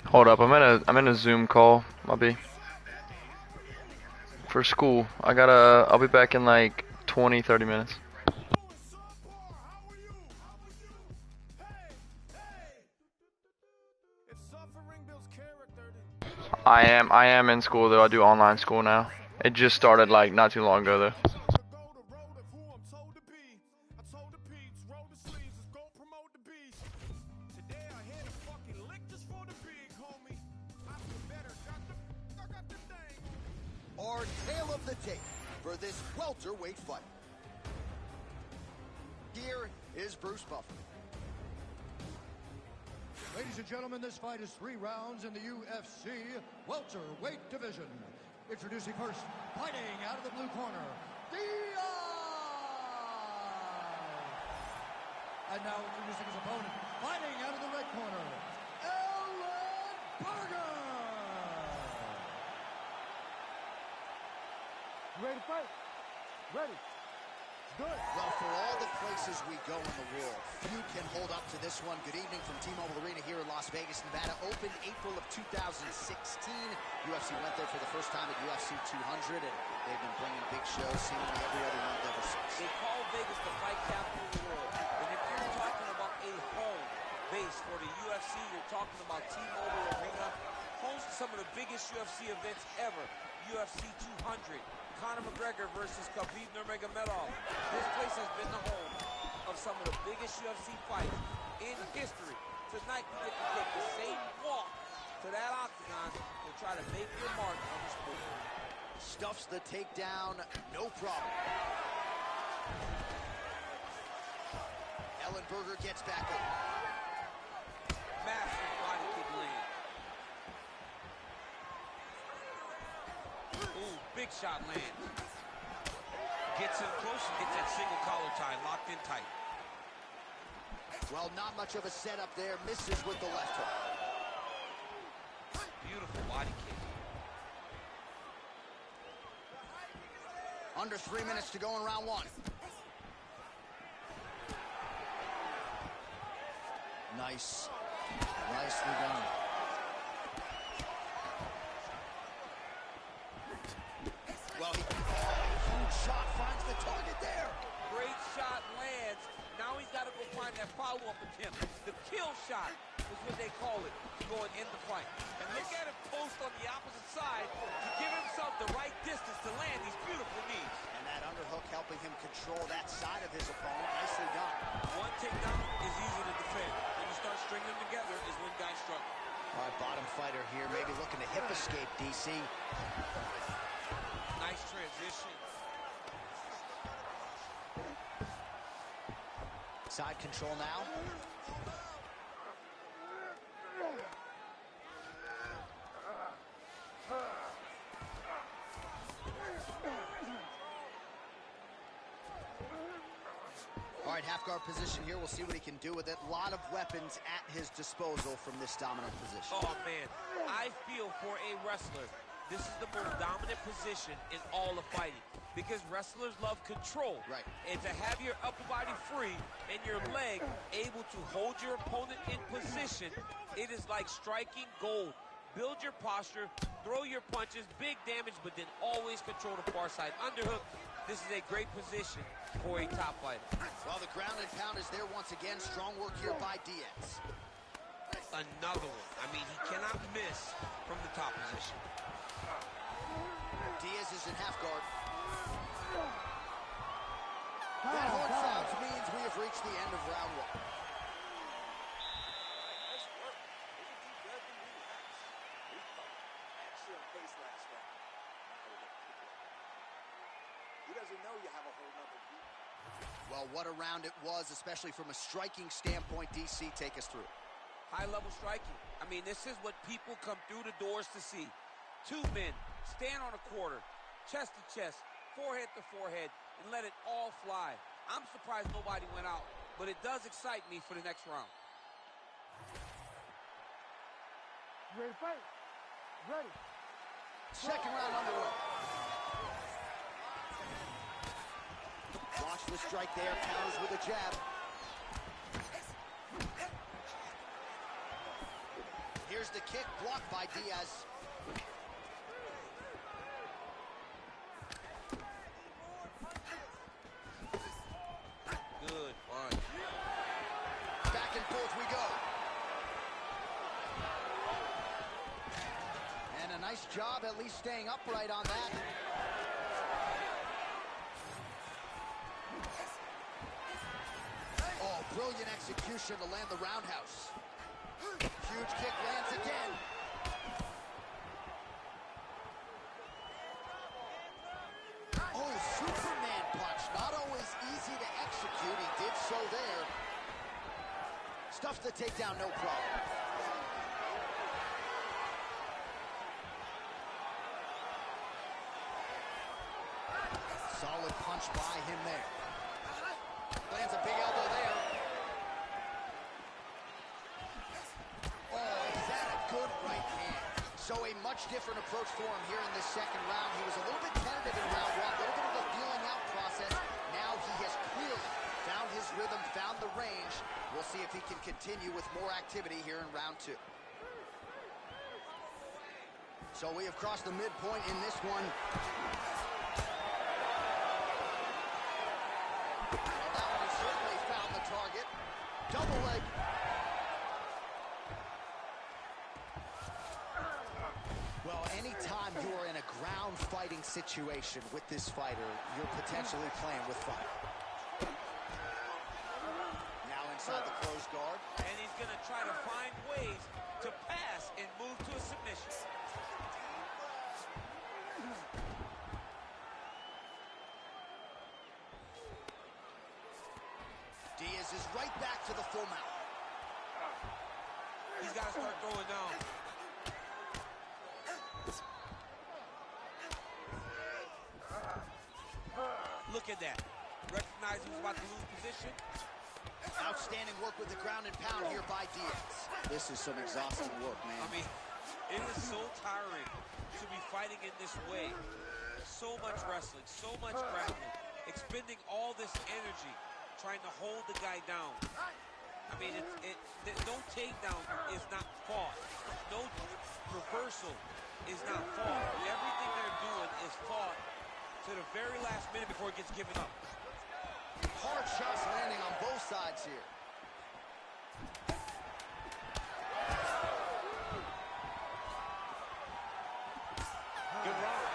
Hold up, I'm in a Zoom call. I'll be for school. I'll be back in like 20, 30 minutes. I am in school though. I do online school now. It just started like not too long ago though. Our tale of the tape for this welterweight fight. Here is Bruce Buffer. Ladies and gentlemen, this fight is 3 rounds in the UFC welterweight division. Introducing first, fighting out of the blue corner, Diaz! And now introducing his opponent, fighting out of the red corner, Ellen Berger! Ready to fight? Ready. Good. Well, for all the places we go in the world, few can hold up to this one. Good evening from T-Mobile Arena here in Las Vegas, Nevada. Opened April of 2016. UFC went there for the first time at UFC 200, and they've been bringing big shows seemingly every other month ever since. They call Vegas the fight capital of the world. And if you're talking about a home base for the UFC, you're talking about T-Mobile Arena, host some of the biggest UFC events ever. UFC 200. Conor McGregor versus Khabib Nurmagomedov. This place has been the home of some of the biggest UFC fights in history. Tonight, you get to take the same walk to that octagon and try to make your mark on the sport. Stuffs the takedown, no problem. Ellen Berger gets back up. Massive body kick land. Ooh, big shot land. Gets in close and gets that single collar tie locked in tight. Well, not much of a setup there. Misses with the left hook. Beautiful body kick. Under 3 minutes to go in round 1. Nice. Nicely done. Well, huge shot finds the target there. Great shot lands. Now he's got to go find that follow-up attempt. The kill shot is what they call it, going in the fight. And look at him post on the opposite side to give himself the right distance to land these beautiful knees. And that underhook helping him control that side of his opponent. Nicely done. One takedown is easy to defend. When you start stringing them together is when guys struggle. All right, bottom fighter here, maybe looking to hip escape, DC. Nice transition. Side control now. All right, half guard position here. We'll see what he can do with it. A lot of weapons at his disposal from this dominant position. Oh, man. I feel for a wrestler, this is the most dominant position in all of fighting because wrestlers love control. Right. And to have your upper body free and your leg able to hold your opponent in position, it is like striking gold. Build your posture, throw your punches, big damage, but then always control the far side. Underhook, this is a great position for a top fighter. Well, the ground and pound is there once again. Strong work here by Diaz. Another one. I mean, he cannot miss from the top position. Diaz is in half guard. That horn sounds means we have reached the end of round 1. Well, what a round it was, especially from a striking standpoint. DC, take us through. High-level striking. I mean, this is what people come through the doors to see. 2 men stand on a quarter, chest to chest, forehead to forehead, and let it all fly. I'm surprised nobody went out, but it does excite me for the next round. Ready to fight? Ready. Second round underway. Watch the strike there, counters with a jab. Here's Here's the kick, blocked by Diaz. Good punch. Back and forth we go. And a nice job at least staying upright on that. Oh, brilliant execution to land the roundhouse. Huge kick lands again. Oh, Superman punch. Not always easy to execute. He did so there. Stuffs the takedown, no problem. Solid punch by him there. Lands a big elbow there. Oh, is that a good right hand? So a much different approach for him here in this second round. He was a little bit tentative in round one, a little bit of a feeling out process. Now he has clearly found his rhythm, found the range. We'll see if he can continue with more activity here in round two. So we have crossed the midpoint in this one. And that one certainly found the target. Double leg. Well, anytime you are in a ground fighting situation with this fighter, you're potentially playing with fire. Now inside the closed guard. And he's going to try to find ways to pass and move to a submission. Diaz is right back to the full mount. He's got to start throwing down. Look at that. Recognize he was about to lose position. Outstanding work with the ground and pound here by Diaz. This is some exhausting work, man. I mean, it is so tiring to be fighting in this way. So much wrestling, so much grappling, expending all this energy, trying to hold the guy down. I mean, no takedown is not fought. No reversal is not fought. Everything they're doing is fought to the very last minute before it gets given up. Hard shots landing on both sides here. Good round.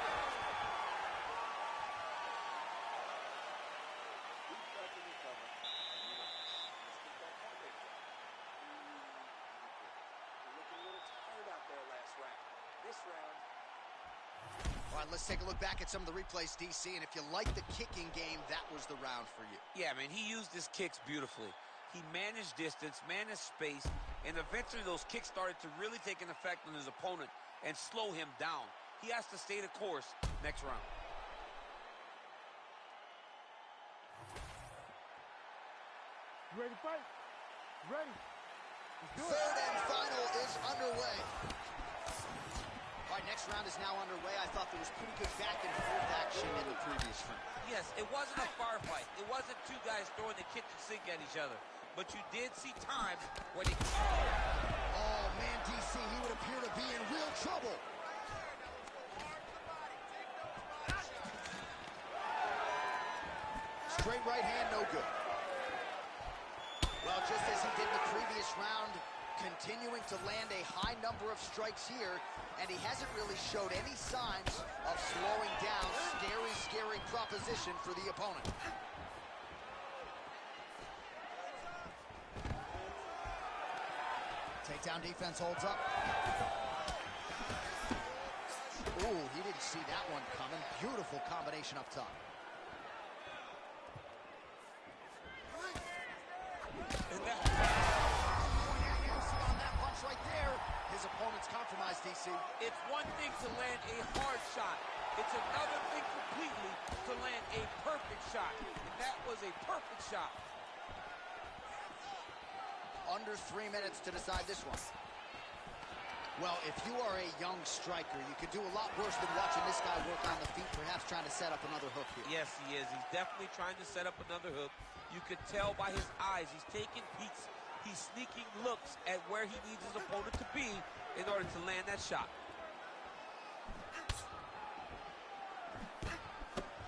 All right, let's take a look back at some of the replays, DC, and if you like the kicking game, that was the round for you. Yeah, man, he used his kicks beautifully. He managed distance, managed space, and eventually those kicks started to really take an effect on his opponent and slow him down. He has to stay the course next round. You ready to fight? Ready. Let's do it. Third and final is underway. All right, next round is now underway. I thought there was pretty good back and forth action in the previous round. Yes, it wasn't a firefight. It wasn't two guys throwing the kitchen sink at each other. But you did see times when he... Oh, man, DC, he would appear to be in real trouble. Straight right hand, no good. Well, just as he did the previous round, continuing to land a high number of strikes here, and he hasn't really showed any signs of slowing down. Scary, scary proposition for the opponent. Takedown defense holds up. Ooh, he didn't see that one coming. Beautiful combination up top. On that punch right there, his opponent's compromised, DC. It's one thing to land a hard shot. It's another thing completely to land a perfect shot. And that was a perfect shot. Under 3 minutes to decide this one. Well, if you are a young striker, you could do a lot worse than watching this guy work on the feet, perhaps trying to set up another hook here. Yes, he is. He's definitely trying to set up another hook. You could tell by his eyes. He's taking peeks He's sneaking looks at where he needs his opponent to be in order to land that shot.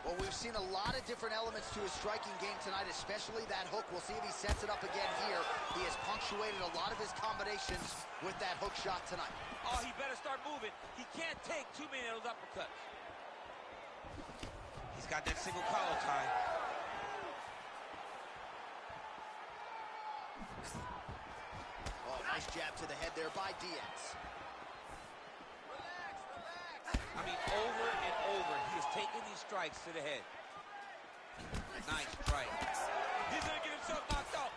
Well, we've seen a lot of different elements to his striking game tonight, especially that hook. We'll see if he sets it up again here. He has punctuated a lot of his combinations with that hook shot tonight. Oh, he better start moving. He can't take too many of those uppercuts. He's got that single collar tie. Oh, nice jab to the head there by Diaz. I mean, over and over, he is taking these strikes to the head. Nice strike. He's going to get himself knocked out.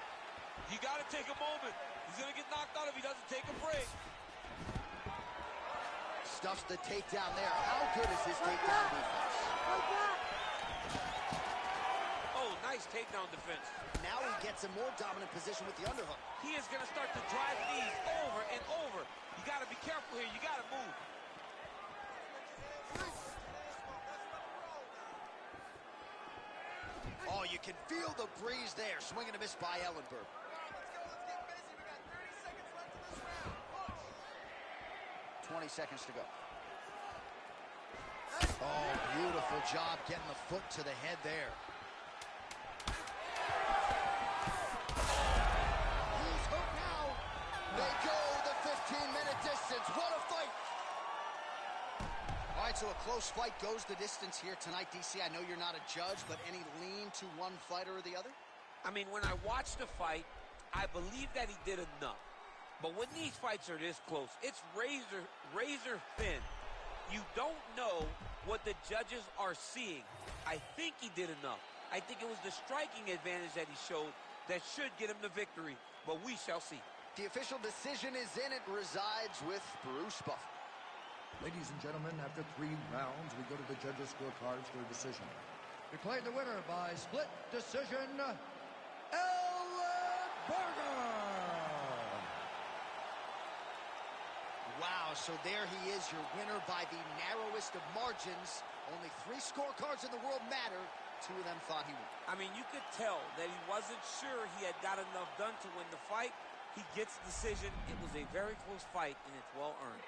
You got to take a moment. He's going to get knocked out if he doesn't take a break. Stuffs the takedown there. How good is his takedown defense? Oh, nice takedown defense. Now he gets a more dominant position with the underhook. He is going to start to drive these over and over. You got to be careful here. You got to move. Oh, you can feel the breeze there. Swing and a miss by Ellenberg. Let's get busy. We got 30 seconds left in this round. Push. 20 seconds to go. Oh, beautiful job getting the foot to the head there. He's hooked now. They go the 15-minute distance. What a fight. All right, so a close fight goes the distance here tonight, DC. I know you're not a judge, but any lean to one fighter or the other? I mean, when I watched the fight, I believe that he did enough. But when these fights are this close, it's razor thin. You don't know what the judges are seeing. I think he did enough. I think it was the striking advantage that he showed that should get him the victory, but we shall see. The official decision is in. It resides with Bruce Buffer. Ladies and gentlemen, after 3 rounds, we go to the judges' scorecards for a decision. Declared the winner by split decision, Ellenberger. Wow, so there he is, your winner by the narrowest of margins. Only 3 scorecards in the world matter. 2 of them thought he would. I mean, you could tell that he wasn't sure he had got enough done to win the fight. He gets the decision. It was a very close fight, and it's well earned.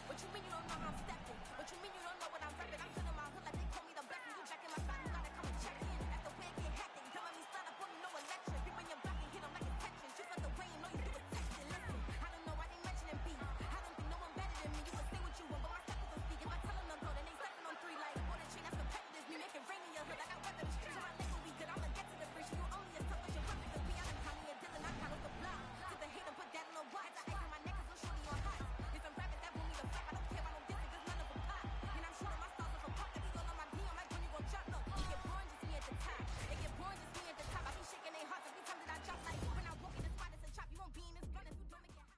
What you mean you don't know how I'm stepping? What you mean you don't know what I'm repping? I'm feeling my hood like they call me the blessing. You back in my spot, you gotta come and check in. That's the way it get hectic. Telling me start up on me, no election. People in your block and hit them like it's tension. Shoot out the way and know you do it texting. Listen, I don't know why they mentioning beef. I don't think no one better than me. You would say what you want, but my steppers don't speak. If I tell them to go, then they stepping on 3 like water chain. That's competitive. Me making rain in your hood like I weather the streets. So my label be good. I'ma get to the free. You only as tough as your brother could be. I done Tommy and Dylan. I count up the block. To the hate and put that on the watch. I ice on my neck 'cause I'm shorty on hot. If I'm rapping, that boom me the flap. I don't care about no distance, 'cause none of them pop. And I'm shooting my stars off a pop. Like he's all on my DM, like when you gon' jump. Look, it get boring just me at the top. It get boring just me at the top. I be shaking their hearts every time that I drop. Like when I walk in the spot, it's a chop. You won't be in this run if you don't make it hot.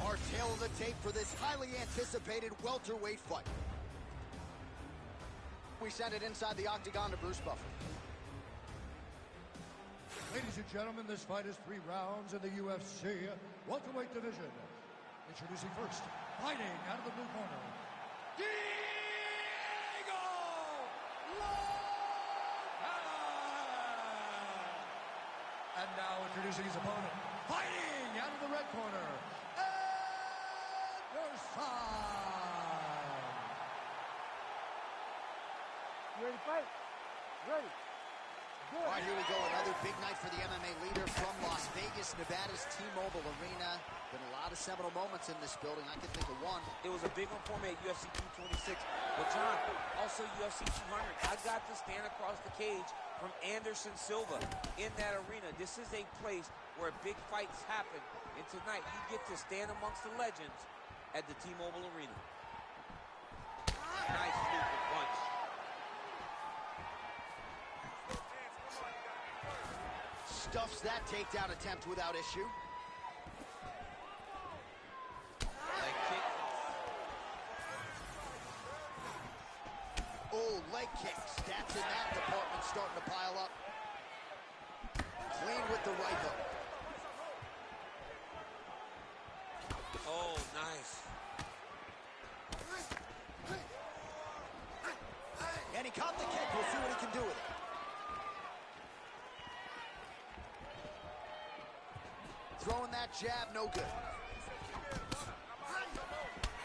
Our tail of the tape for this highly anticipated welterweight fight. We send it inside the octagon to Bruce Buffer. Ladies and gentlemen, this fight is 3 rounds in the UFC welterweight division. Introducing first, fighting out of the blue corner, Diego Lopez! And now introducing his opponent, fighting out of the red corner, Anderson! You ready to fight? Ready. Good. All right, here we go. Another big night for the MMA leader from Las Vegas, Nevada's T-Mobile Arena. Been a lot of seminal moments in this building. I can think of one. It was a big one for me at UFC 226. But John, also UFC 200. I got to stand across the cage from Anderson Silva in that arena. This is a place where big fights happen. And tonight, you get to stand amongst the legends at the T-Mobile Arena. Nice super punch. Stuffs that takedown attempt without issue. Leg kick. Oh, leg kicks. Stats in that department starting to pile up. Clean with the right hook. Oh, nice. caught the kick. We'll see what he can do with it. Throwing that jab, no good.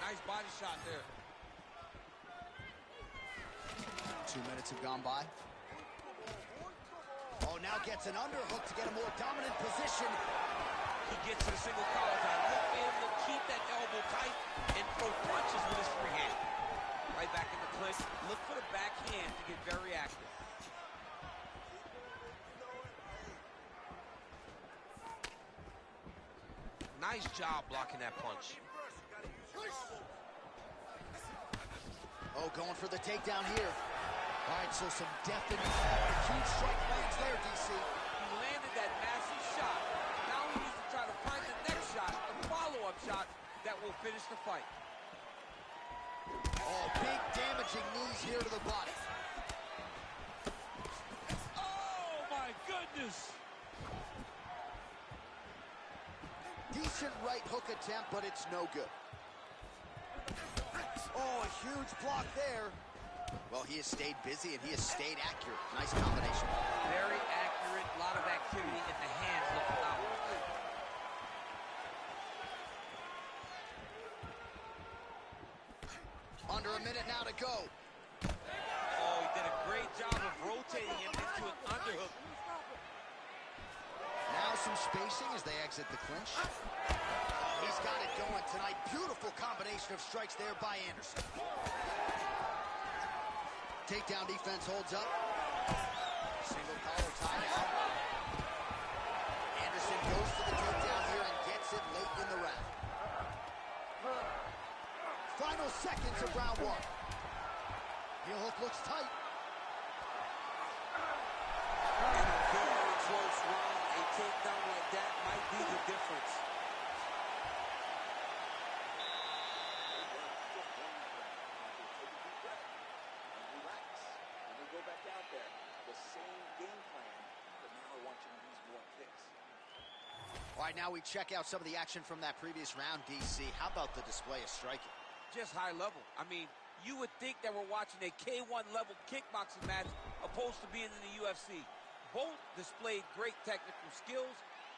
Nice body shot there. 2 minutes have gone by. Oh, now gets an underhook to get a more dominant position. He gets to the single collar tie. Look for him to keep that elbow tight and throw punches with his free hand. Right back in the clinch. Look for the backhand to get very active. Nice job blocking that punch. Oh, going for the takedown here. All right, so some definite huge strike lands there, DC. He landed that massive shot. Now he needs to try to find the next shot, the follow-up shot that will finish the fight. Oh, big damaging knees here to the body. Oh, my goodness. Decent right hook attempt, but it's no good. Oh, a huge block there. Well, he has stayed busy and he has stayed accurate. Nice combination. Very accurate, a lot of activity, and the hands look phenomenal. Under a minute now to go. Oh, he did a great job of rotating him into an underhook. Now some spacing as they exit the clinch. He's got it going tonight. Beautiful combination of strikes there by Anderson. Takedown defense holds up. Single collar tie out. Anderson goes for the takedown here and gets it late in the round. Final seconds of round one. Heel hook looks tight. In a very close round, a takedown like that might be the difference. Go back out there, the same game plan, but now I want you to use more kicks. All right, now we check out some of the action from that previous round, DC. How about the display of striking? Just high level. I mean, you would think that we're watching a K1 level kickboxing match opposed to being in the UFC. Both displayed great technical skills,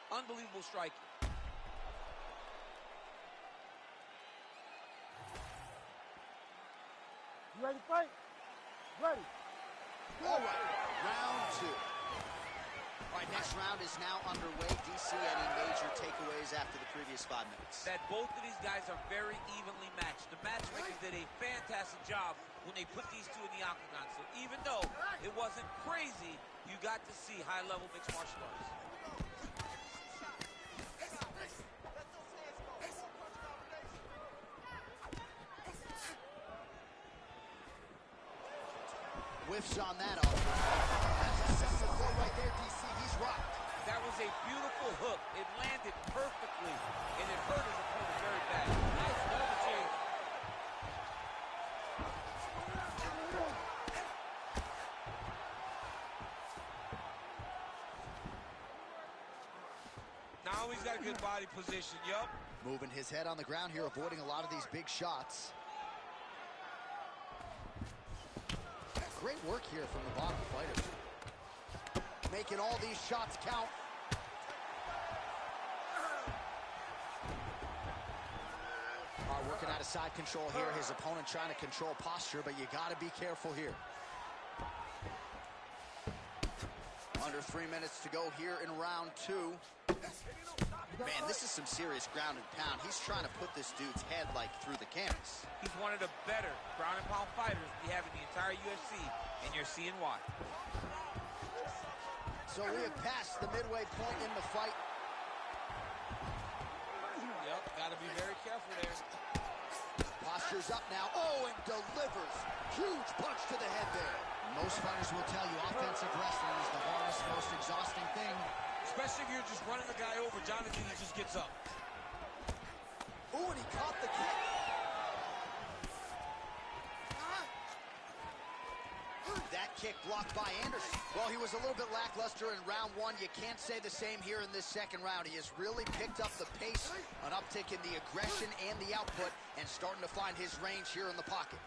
unbelievable striking. You ready to fight? Ready. All right, round two. All right, next round is now underway. DC, any major takeaways after the previous 5 minutes? That both of these guys are very evenly matched. The matchmakers did a fantastic job when they put these two in the octagon. So even though it wasn't crazy, you got to see high-level mixed martial arts. Whiffs on that offer. That's a solid blow right there, DC. He's rocked. That was a beautiful hook. It landed perfectly, and it hurt his opponent very bad. Nice double change. Now he's got a good body position, yup. Moving his head on the ground here, avoiding a lot of these big shots. Great work here from the bottom fighter. Making all these shots count. Working out of side control here. His opponent trying to control posture, but you got to be careful here. Under 3 minutes to go here in round two. Man, this is some serious ground and pound. He's trying to put this dude's head like through the canvas. He's one of the better ground and pound fighters we have in the entire UFC, and you're seeing why. So we have passed the midway point in the fight. Yep, got to be very careful there. Posture's up now. Oh, and delivers. Huge punch to the head there. Most fighters will tell you offensive wrestling is the hardest, most exhausting thing. Especially if you're just running the guy over. Jonathan, he just gets up. Ooh, and he caught the kick. That kick blocked by Anderson. Well, he was a little bit lackluster in round one. You can't say the same here in this second round. He has really picked up the pace, an uptick in the aggression and the output, and starting to find his range here in the pocket.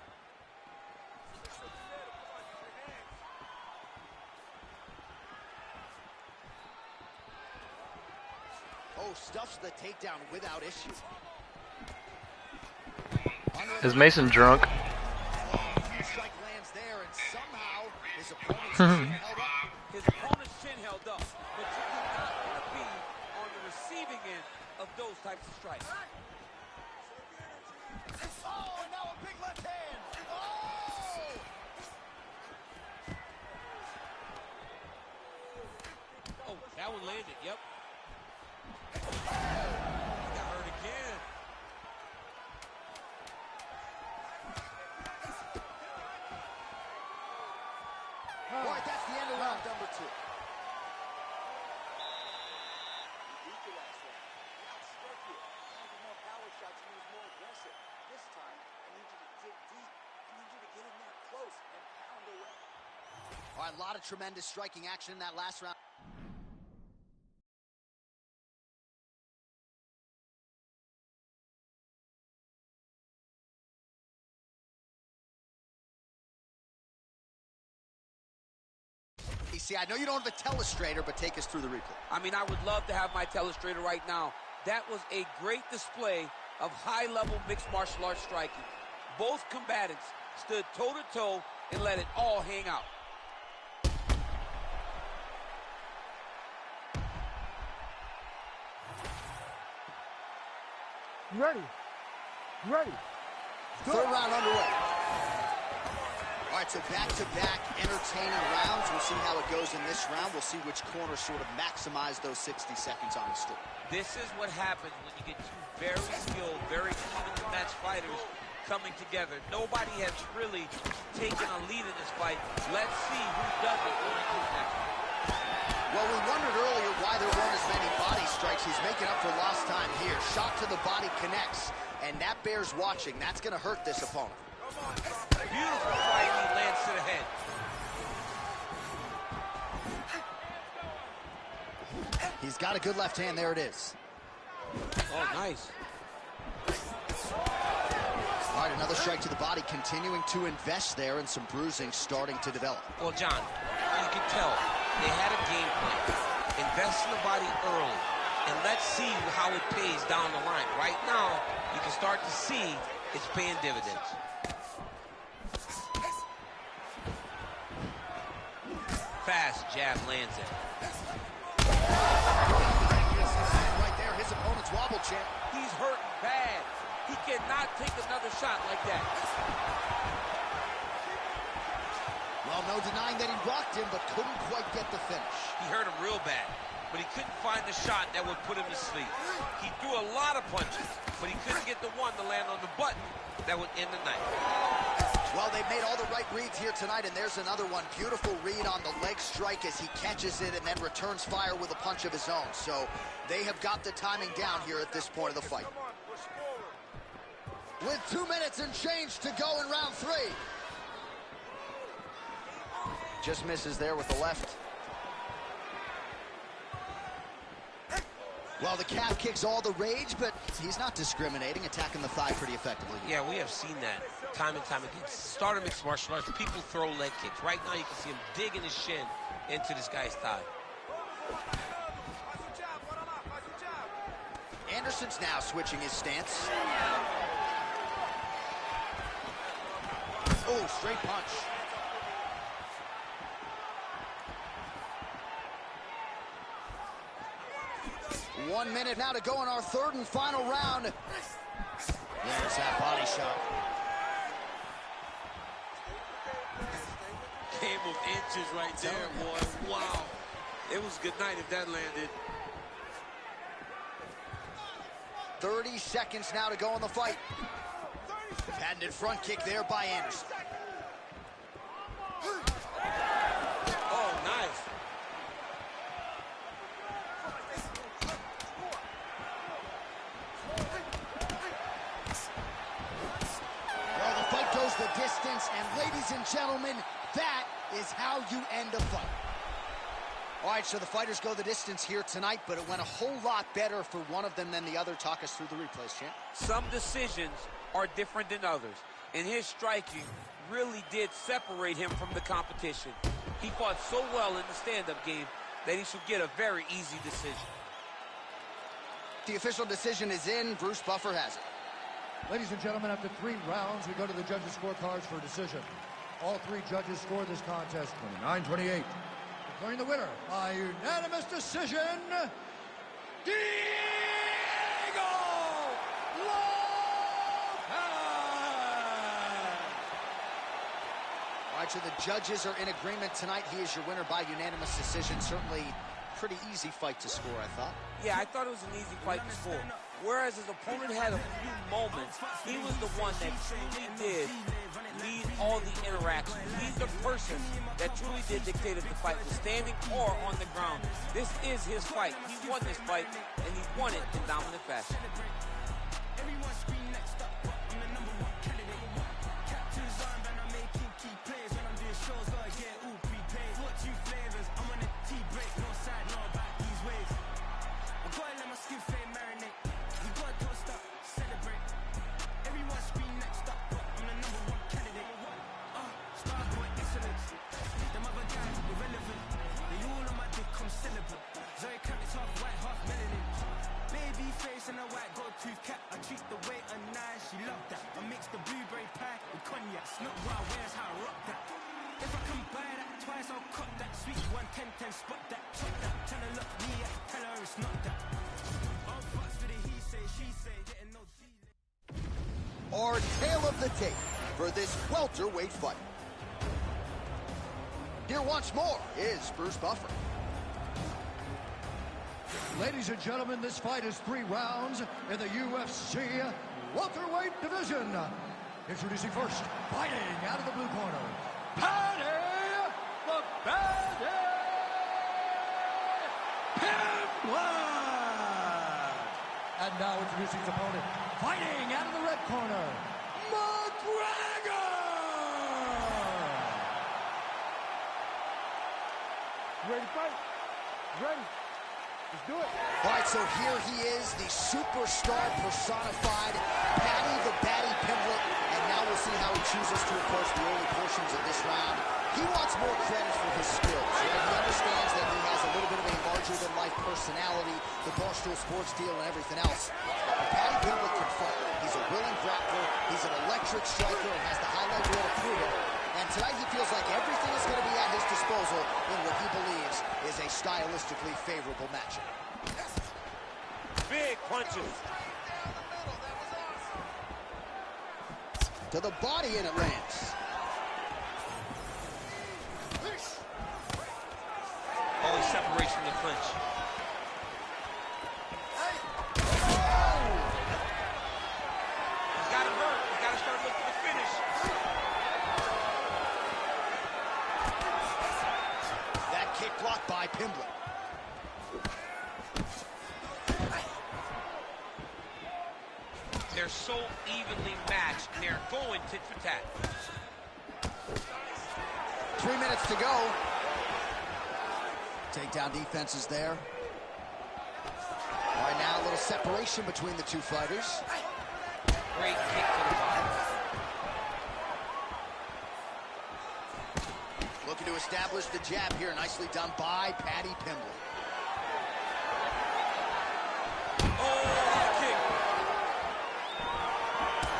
stuffs the takedown without issue. Is Mason drunk? Strike lands there, and somehow his opponent's chin held up. His opponent's chin held up, but you do not want to be on the receiving end of those types of strikes. Oh, and now a big left hand. Oh! Oh, that one landed, yep. He got hurt again. All right, that's the end of round number 2. All right, a lot of tremendous striking action in that last round. See, I know you don't have a telestrator, but take us through the replay. I mean, I would love to have my telestrator right now. That was a great display of high-level mixed martial arts striking. Both combatants stood toe-to-toe and let it all hang out. Ready. Ready. Third round underway. All right, so back-to-back entertaining rounds. We'll see how it goes in this round. We'll see which corner sort of maximize those 60 seconds on the stick. This is what happens when you get two very skilled, very evenly matched fighters coming together. Nobody has really taken a lead in this fight. Let's see who does it going into the next one. Well, we wondered earlier why there weren't as many body strikes. He's making up for lost time here. Shot to the body connects, and that bears watching. That's going to hurt this opponent. Beautiful right knee lands to the head. He's got a good left hand. There it is. Oh, nice. All right, another strike to the body, continuing to invest there, and some bruising starting to develop. Well, John, you can tell they had a game plan. Invest in the body early, and let's see how it pays down the line. Right now, you can start to see it's paying dividends. Fast jab lands it. Right there, his opponent's wobble champ. He's hurting bad. He cannot take another shot like that. Well, no denying that he rocked him, but couldn't quite get the finish. He hurt him real bad, but he couldn't find the shot that would put him to sleep. He threw a lot of punches, but he couldn't get the one to land on the button that would end the night. Well, they've made all the right reads here tonight, and there's another one. Beautiful read on the leg strike as he catches it and then returns fire with a punch of his own. So they have got the timing down here at this point of the fight. With 2 minutes and change to go in round 3. Just misses there with the left. Well, the calf kicks all the rage, but he's not discriminating, attacking the thigh pretty effectively. Yeah, we have seen that time and time again. Start of mixed martial arts, people throw leg kicks. Right now, you can see him digging his shin into this guy's thigh. Anderson's now switching his stance. Oh, straight punch. One minute now to go in our third and final round. There's that body shot. Game of inches right there, boy. Wow. It was good night if that landed. 30 seconds now to go in the fight. Patented front kick there by Anderson. Oh, nice. Well, the fight goes the distance, and ladies and gentlemen, that is how you end a fight. All right, so the fighters go the distance here tonight, but it went a whole lot better for one of them than the other. Talk us through the replays, champ. Some decisions are different than others, and his striking really did separate him from the competition. He fought so well in the stand-up game that he should get a very easy decision. The official decision is in. Bruce Buffer has it. Ladies and gentlemen, after 3 rounds, we go to the judges' scorecards for a decision. All 3 judges scored this contest 29-28. Declaring the winner by unanimous decision, Diego Lopez! All right, so the judges are in agreement tonight. He is your winner by unanimous decision. Certainly pretty easy fight to score, I thought. Yeah, I thought it was an easy fight to score. Whereas his opponent had a few moments, he was the one that truly did lead all the interactions. He's the person that truly did dictate if the fight was standing or on the ground. This is his fight. He won this fight, and he won it in dominant fashion. Our tale of the tape for this welterweight fight. Here once more is Bruce Buffer. Ladies and gentlemen, this fight is 3 rounds in the UFC welterweight division. Introducing first, fighting out of the blue corner, Paddy the Bandit Pimblett! And now introducing his opponent, fighting out of the red corner, McGregor! Ready to fight? Ready. Let's do it. All right, so here he is, the superstar personified, Paddy the Baddy Pimblett, and now we'll see how he chooses to approach the early portions of this round. He wants more credit for his skills, right? He understands that he has a little bit of a larger-than-life personality, the Barstool Sports deal and everything else. But Paddy Pimblett can fight. He's a willing grappler, he's an electric striker, and has the highlight reel to prove it. And tonight he feels like everything is going to be at his disposal in what he believes is a stylistically favorable matchup. Big punches. To the body, and it lands. Always separation in the clinch. He's got him hurt. He's got to start looking to finish. That kick blocked by Pimblett. They're so evenly matched, and they're going tit for tat. 3 minutes to go. Takedown defense is there. All right, now a little separation between the two fighters. Great kick to the body. Looking to establish the jab here. Nicely done by Paddy Pimblett. Oh, kick.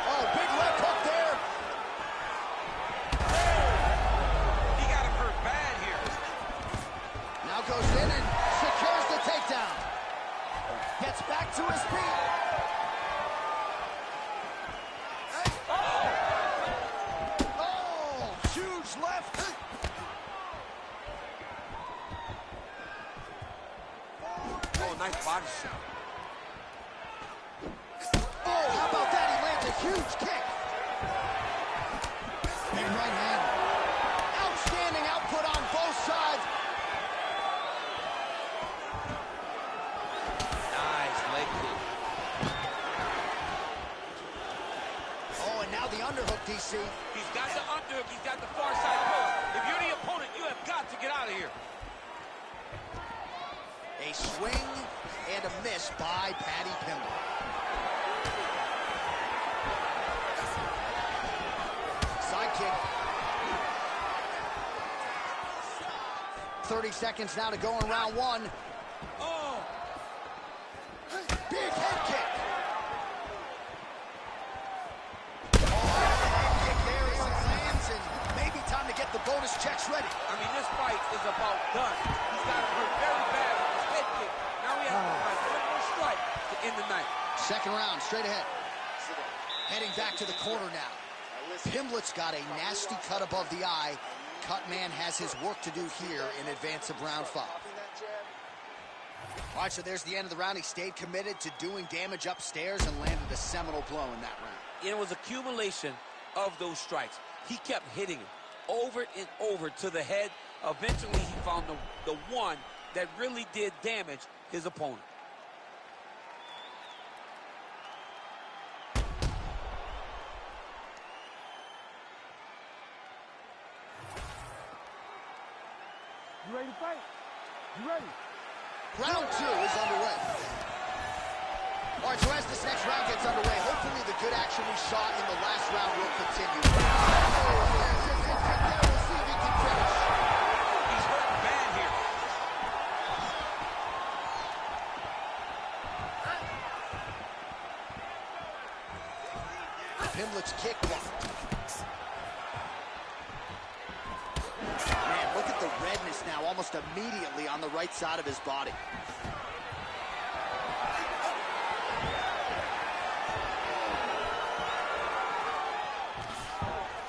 Oh, big left hook there. He got him hurt bad here. Now goes in and secures the takedown. Gets back to his feet. Oh, huge left. Oh, nice body shot. Oh, how about that? He lands a huge kick. Big right hand. Outstanding output on both sides. Nice leg kick. Oh, and now the underhook, DC. He's got the underhook. He's got the far side post. If you're the opponent, you have got to get out of here. A swing and a miss by Paddy Pimblett. Side kick. 30 seconds now to go in round 1. Oh! Big Fights ready. I mean, this fight is about done. He's got him hurt very bad with his head kick. Now he has to find one more strike to end the night. Second round, straight ahead. Heading back to the corner now. Pimlet's got a nasty cut above the eye. Cutman has his work to do here in advance of round 5. All right, so there's the end of the round. He stayed committed to doing damage upstairs and landed a seminal blow in that round. It was accumulation of those strikes. He kept hitting him over and over to the head. Eventually, he found the one that really did damage his opponent. You ready to fight? You ready? Round 2 is underway. All right, so as this next round gets underway, hopefully the good action we saw in the last round will continue. We'll see if he can finish. He's hurt bad here. Pimlet's kick blocked. Man, look at the redness now, almost immediately on the right side of his body.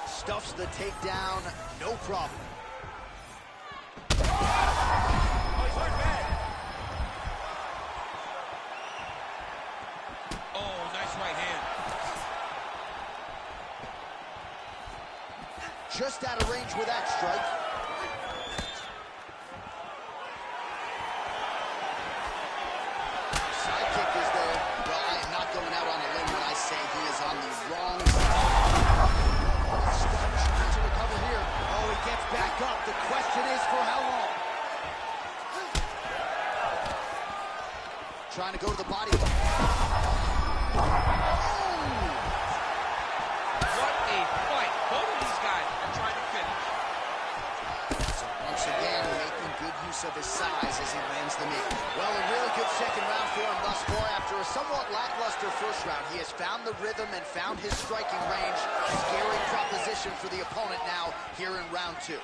Stuffs the takedown, no problem. Oh, he's hurt bad. Oh, nice right hand. Just out of range with that strike. Side kick is there. Well, I am not going out on a limb when I say he is on the wrong side. Stubbs trying to recover here. Oh, he gets back up. The question is for how long? Trying to go to the body. What a fight. Both of these guys are trying to finish. So once again, making good use of his size as he lands the knee. Well, a really good second round for him thus far. After a somewhat lackluster first round, he has found the rhythm and found his striking range. Scary proposition for the opponent now here in round 2.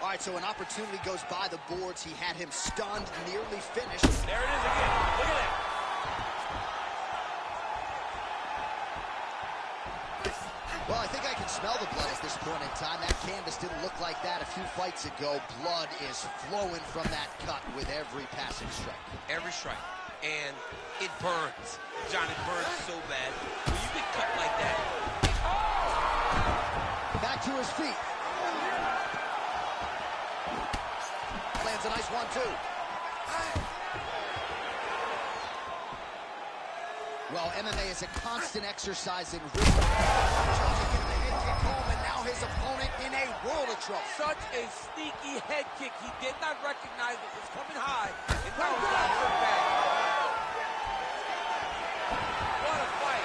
All right, so an opportunity goes by the boards. He had him stunned, nearly finished. There it is again. Look at that. Well, I think I can smell the blood at this point in time. That canvas didn't look like that a few fights ago. Blood is flowing from that cut with every passing strike. Every strike. And it burns. John, it burns so bad. When you get cut like that. Back to his feet. Lands a nice one, too. Well, MMA is a constant exercise in rhythm. Trying to get the head kick home, and now his opponent in a world of trouble. Such a sneaky head kick. He did not recognize it was coming high. And now he's got hurt back. What a fight.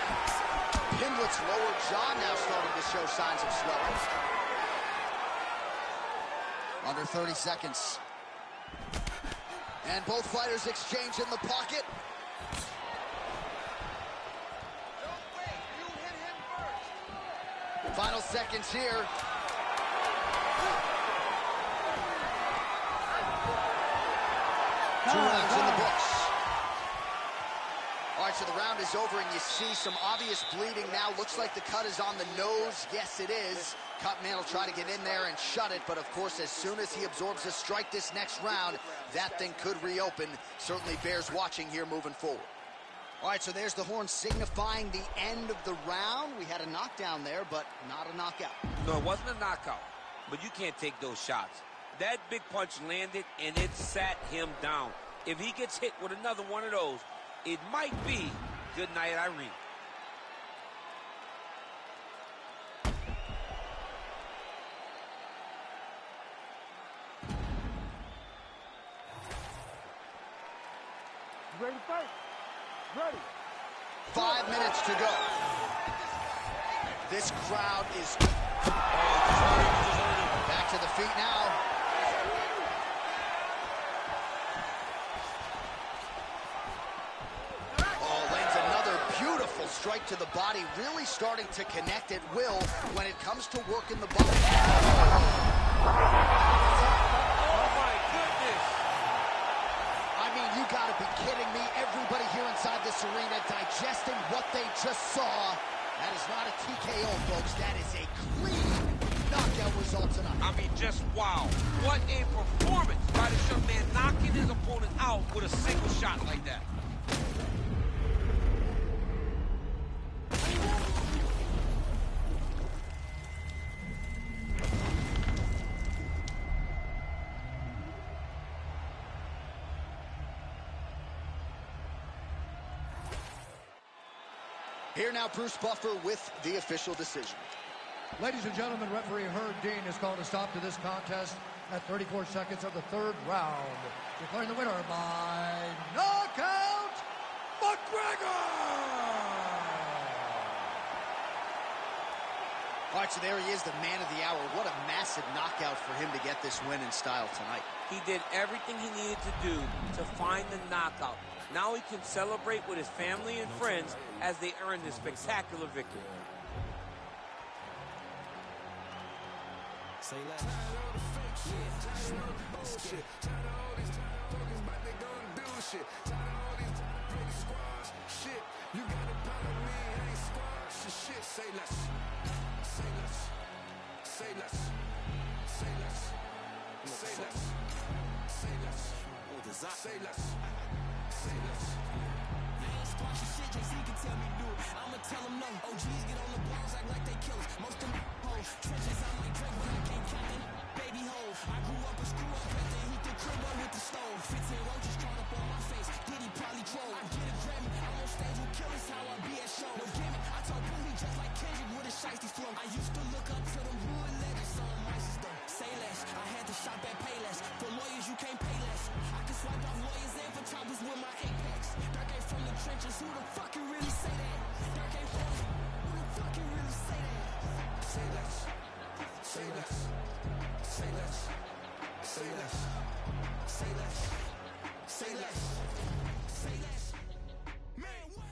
Pimlet's lower jaw now starting to show signs of swelling. Under 30 seconds. And both fighters exchange in the pocket. Final seconds here. 2 rounds in the books. All right, so the round is over, and you see some obvious bleeding now. Looks like the cut is on the nose. Yes, it is. Cutman will try to get in there and shut it, but of course, as soon as he absorbs a strike this next round, that thing could reopen. Certainly bears watching here moving forward. All right, so there's the horn signifying the end of the round. We had a knockdown there, but not a knockout. No, it wasn't a knockout, but you can't take those shots. That big punch landed, and it sat him down. If he gets hit with another one of those, it might be good night, Irene. You ready to fight? Ready. 5 minutes to go. This crowd is back to the feet now. Oh, lands another beautiful strike to the body, really starting to connect at will when it comes to working the body. Wow, what a performance by this young man, knocking his opponent out with a single shot like that. Here now, Bruce Buffer with the official decision. Ladies and gentlemen, referee Herb Dean has called a stop to this contest at 34 seconds of the third round, declaring the winner by knockout, McGregor! All right, so there he is, the man of the hour. What a massive knockout for him to get this win in style tonight. He did everything he needed to do to find the knockout. Now he can celebrate with his family and friends as they earn this spectacular victory. Say less. Tired of the fake shit, tired of the bullshit, tired of all these talking about they gonna do shit, tired of all these fake squads, shit. You got a problem with me, I ain't squash shit. Say less, say less, say less, say less, say less, say less, say less, say less. I ain't squashing shit, JC can tell me do it. I'ma tell them no. OGs get on the blogs, act like they killers. Most of them hoes. Trenches, I'm like Drake, but I can't count them baby hoes. I grew up a screw up at the heat the crib up with the stove. 15 roaches drawn up on my face. Diddy probably troll. I get a Grammy. I'm on stage with killers, how I be at shows. No gimmick, I talk booty just like Kendrick with a shiesty flow. I used to look up to them hood legends, some mices though. Say less, I had to shop at Payless. For lawyers, you can't pay less. I can swipe off lawyers and for choppers with my Apex. Dirk ain't from the trenches, who the fuck can really say that? Dirk ain't from the, who the fuck can really say that? Say less, say less, say less, say less, say less, say less, say less. Man, what?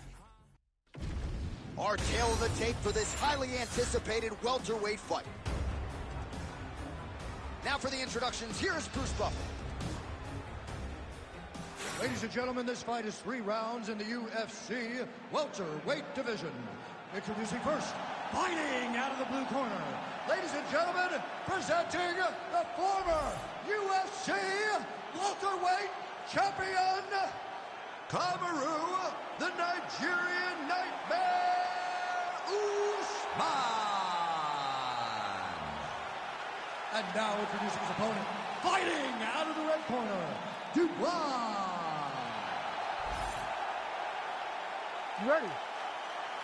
Our tail of the tape for this highly anticipated welterweight fight. Now for the introductions, here's Bruce Buffer. Ladies and gentlemen, this fight is 3 rounds in the UFC welterweight division. Introducing first, fighting out of the blue corner. Ladies and gentlemen, presenting the former UFC welterweight champion, Kamaru, the Nigerian Nightmare, Usman. And now introducing his opponent, fighting out of the red corner, Dubois. You ready?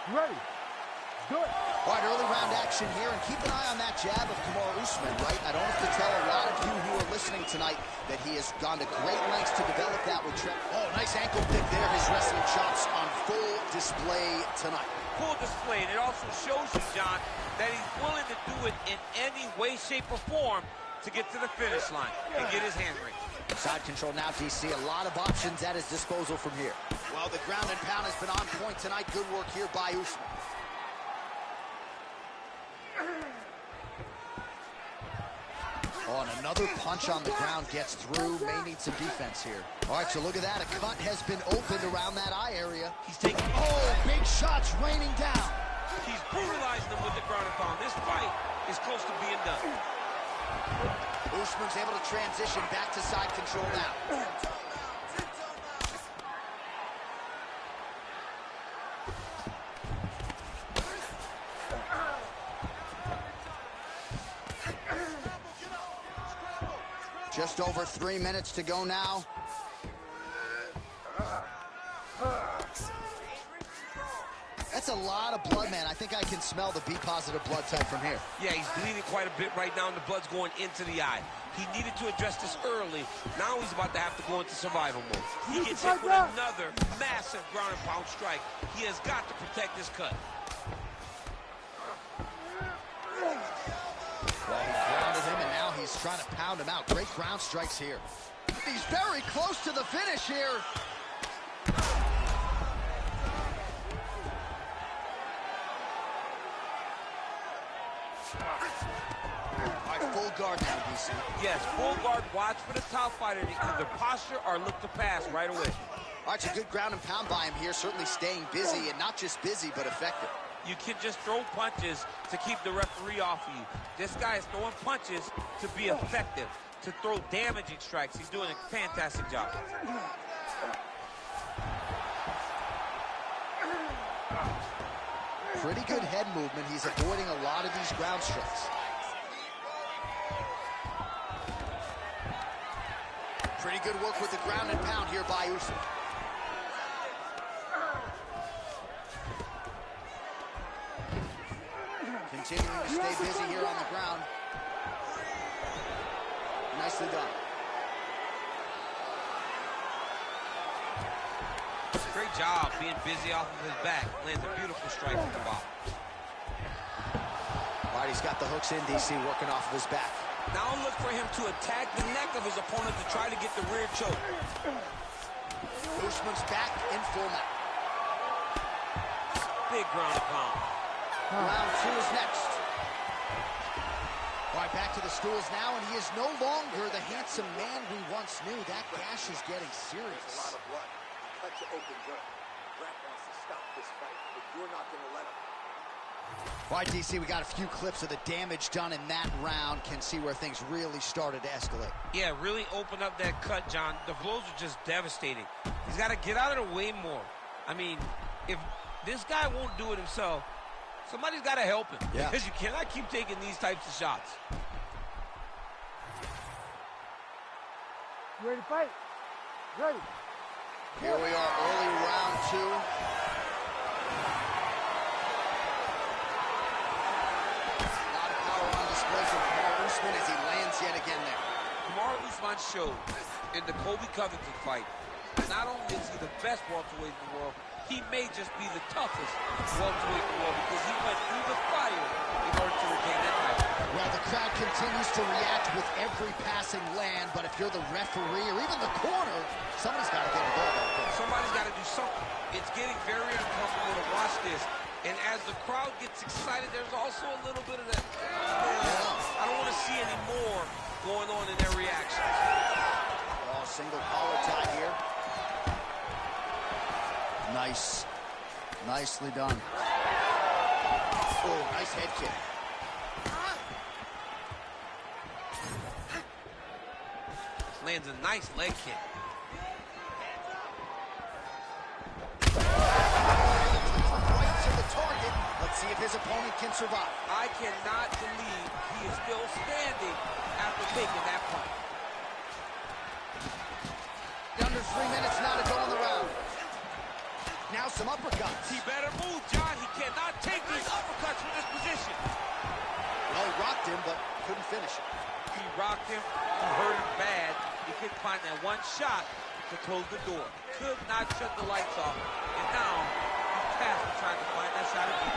You ready? Do it. All right, early round action here, and keep an eye on that jab of Kamaru Usman, right? I don't have to tell a lot of you who are listening tonight that he has gone to great lengths to develop that with Oh, nice ankle pick there. His wrestling chops on full display tonight. Full display, and it also shows you, John, that he's willing to do it in any way, shape, or form to get to the finish line and get his hand raised. Side control now, DC. A lot of options at his disposal from here. Well, the ground and pound has been on point tonight. Good work here by Usman. Oh, and another punch on the ground gets through. May need some defense here. All right, so look at that. A cut has been opened around that eye area. He's taking... Oh, big shots raining down. He's brutalizing them with the ground and pound. This fight is close to being done. Usman's able to transition back to side control now. Just over 3 minutes to go now. That's a lot of blood, man. I think I can smell the B-positive blood type from here. Yeah, he's bleeding quite a bit right now, and the blood's going into the eye. He needed to address this early. Now he's about to have to go into survival mode. He gets hit with another massive ground and pound strike. He has got to protect this cut. Well, he grounded him, and now he's trying to pound him out. Great ground strikes here. He's very close to the finish here. All right, full guard now, DC. Yes, full guard. Watch for the top fighter to either posture or look to pass right away. All right, so good ground and pound by him here. Certainly staying busy, and not just busy, but effective. You can just throw punches to keep the referee off of you. This guy is throwing punches to be effective, to throw damaging strikes. He's doing a fantastic job. Pretty good head movement. He's avoiding a lot of these ground strikes. Pretty good work with the ground and pound here by Usman. Continuing to stay busy here on the ground. Nicely done. Great job being busy off of his back. Lands a beautiful strike from the bottom. All right, he's got the hooks in, DC, working off of his back. Now look for him to attack the neck of his opponent to try to get the rear choke. Usman's back in full mount. Big ground and pound. Round 2 is next. All right, back to the stools now, and he is no longer the handsome man we once knew. That gash is getting serious. Cut you open good. Brett wants to stop this fight, but you're not going to let him. All right, DC, we got a few clips of the damage done in that round. Can see where things really started to escalate. Yeah, really open up that cut, John. The blows are just devastating. He's got to get out of the way more. I mean, if this guy won't do it himself, somebody's got to help him. Yeah. Because you cannot keep taking these types of shots. You ready to fight? Ready. Here we are, early round 2. A lot of power on display from Kamaru Usman as he lands yet again there. Kamaru Usman showed in the Colby Covington fight, not only is he the best welterweight in the world, he may just be the toughest welterweight in the world because he went through the fire in order to retain that title. Well, the crowd continues to react with every passing land, but if you're the referee or even the corner, somebody's got to get involved out there. Somebody's got to do something. It's getting very uncomfortable to watch this. And as the crowd gets excited, there's also a little bit of that. I don't want to see any more going on in their reactions. Oh, single collar tie here. Nice. Nicely done. Oh, nice head kick. Lands a nice leg kick. Right to the target. Let's see if his opponent can survive. I cannot believe he is still standing after taking that punch. Under 3 minutes now to go in the round. Now some uppercuts. He better move, John. He cannot take these uppercuts from this position. Well, he rocked him, but couldn't finish it. He rocked him. He hurt him bad. He couldn't find that one shot to close the door. Could not shut the lights off. And now he's past trying to find that shot again.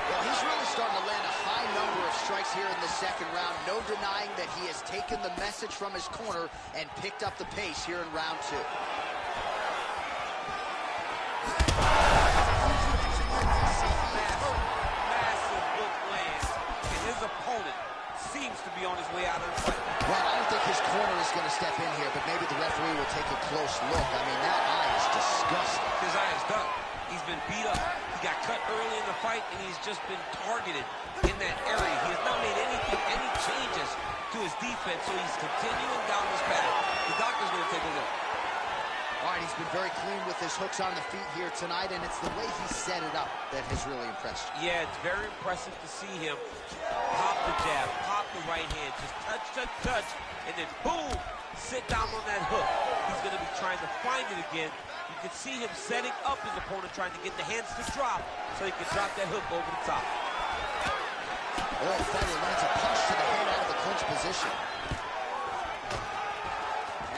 Well, he's really starting to land a high number of strikes here in the second round. No denying that he has taken the message from his corner and picked up the pace here in round 2. Massive hook lands, and his opponent seems to be on his way out of the fight. Well, I don't think his corner is going to step in here, but maybe the referee will take a close look. I mean, that eye is disgusting. His eye is done. He's been beat up. He got cut early in the fight, and he's just been targeted in that area. He has not made any changes to his defense, so he's continuing down this path. The doctor's going to take a look. All right, he's been very clean with his hooks on the feet here tonight, and it's the way he set it up that has really impressed you. Yeah, it's very impressive to see him pop the jab, pop the right hand, just touch, touch, touch, and then boom, sit down on that hook. He's going to be trying to find it again. You can see him setting up his opponent, trying to get the hands to drop so he can drop that hook over the top. Oh, fighter lands a punch to the head out of the clinch position.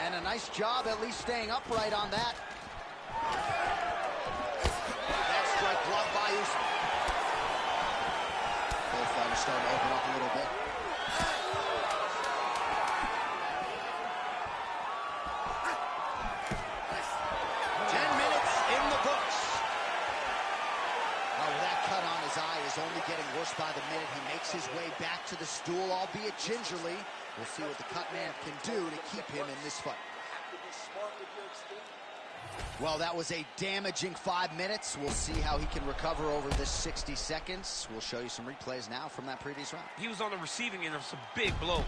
And a nice job at least staying upright on that. That strike blocked by Usman. Both fighters starting to open up a little bit. Only getting worse by the minute. He makes his way back to the stool, albeit gingerly. We'll see what the cut man can do to keep him in this fight. Well, that was a damaging 5 minutes. We'll see how he can recover over this 60 seconds. We'll show you some replays now from that previous round. He was on the receiving end of some big blows,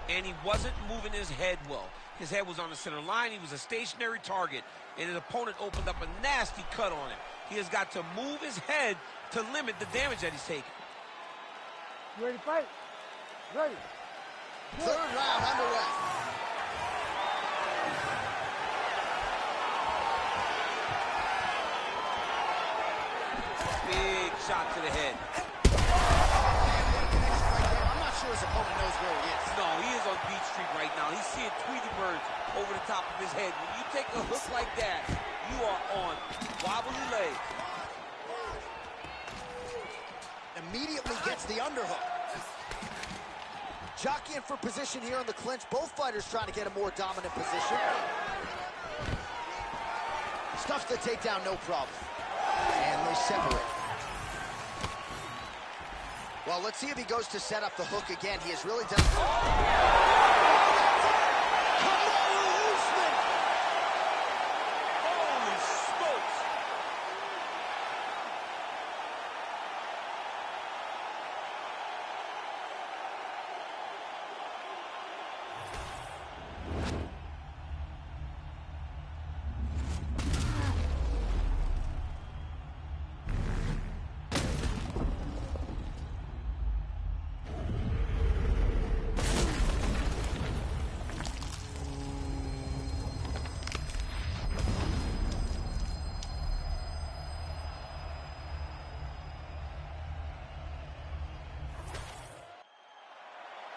and he wasn't moving his head well. His head was on the center line. He was a stationary target, and his opponent opened up a nasty cut on him. He has got to move his head to limit the damage that he's taking. You ready to fight? Ready. Third round underway. Big shot to the head. I'm not sure his opponent knows where he is. No, he is on Beach Street right now. He's seeing Tweety birds over the top of his head. When you take a hook like that, you are on wobbly legs. Immediately gets the underhook. Jockeying for position here on the clinch. Both fighters trying to get a more dominant position. Stuffs the takedown, no problem. And they separate. Well, let's see if he goes to set up the hook again. He has really done... Holy smokes!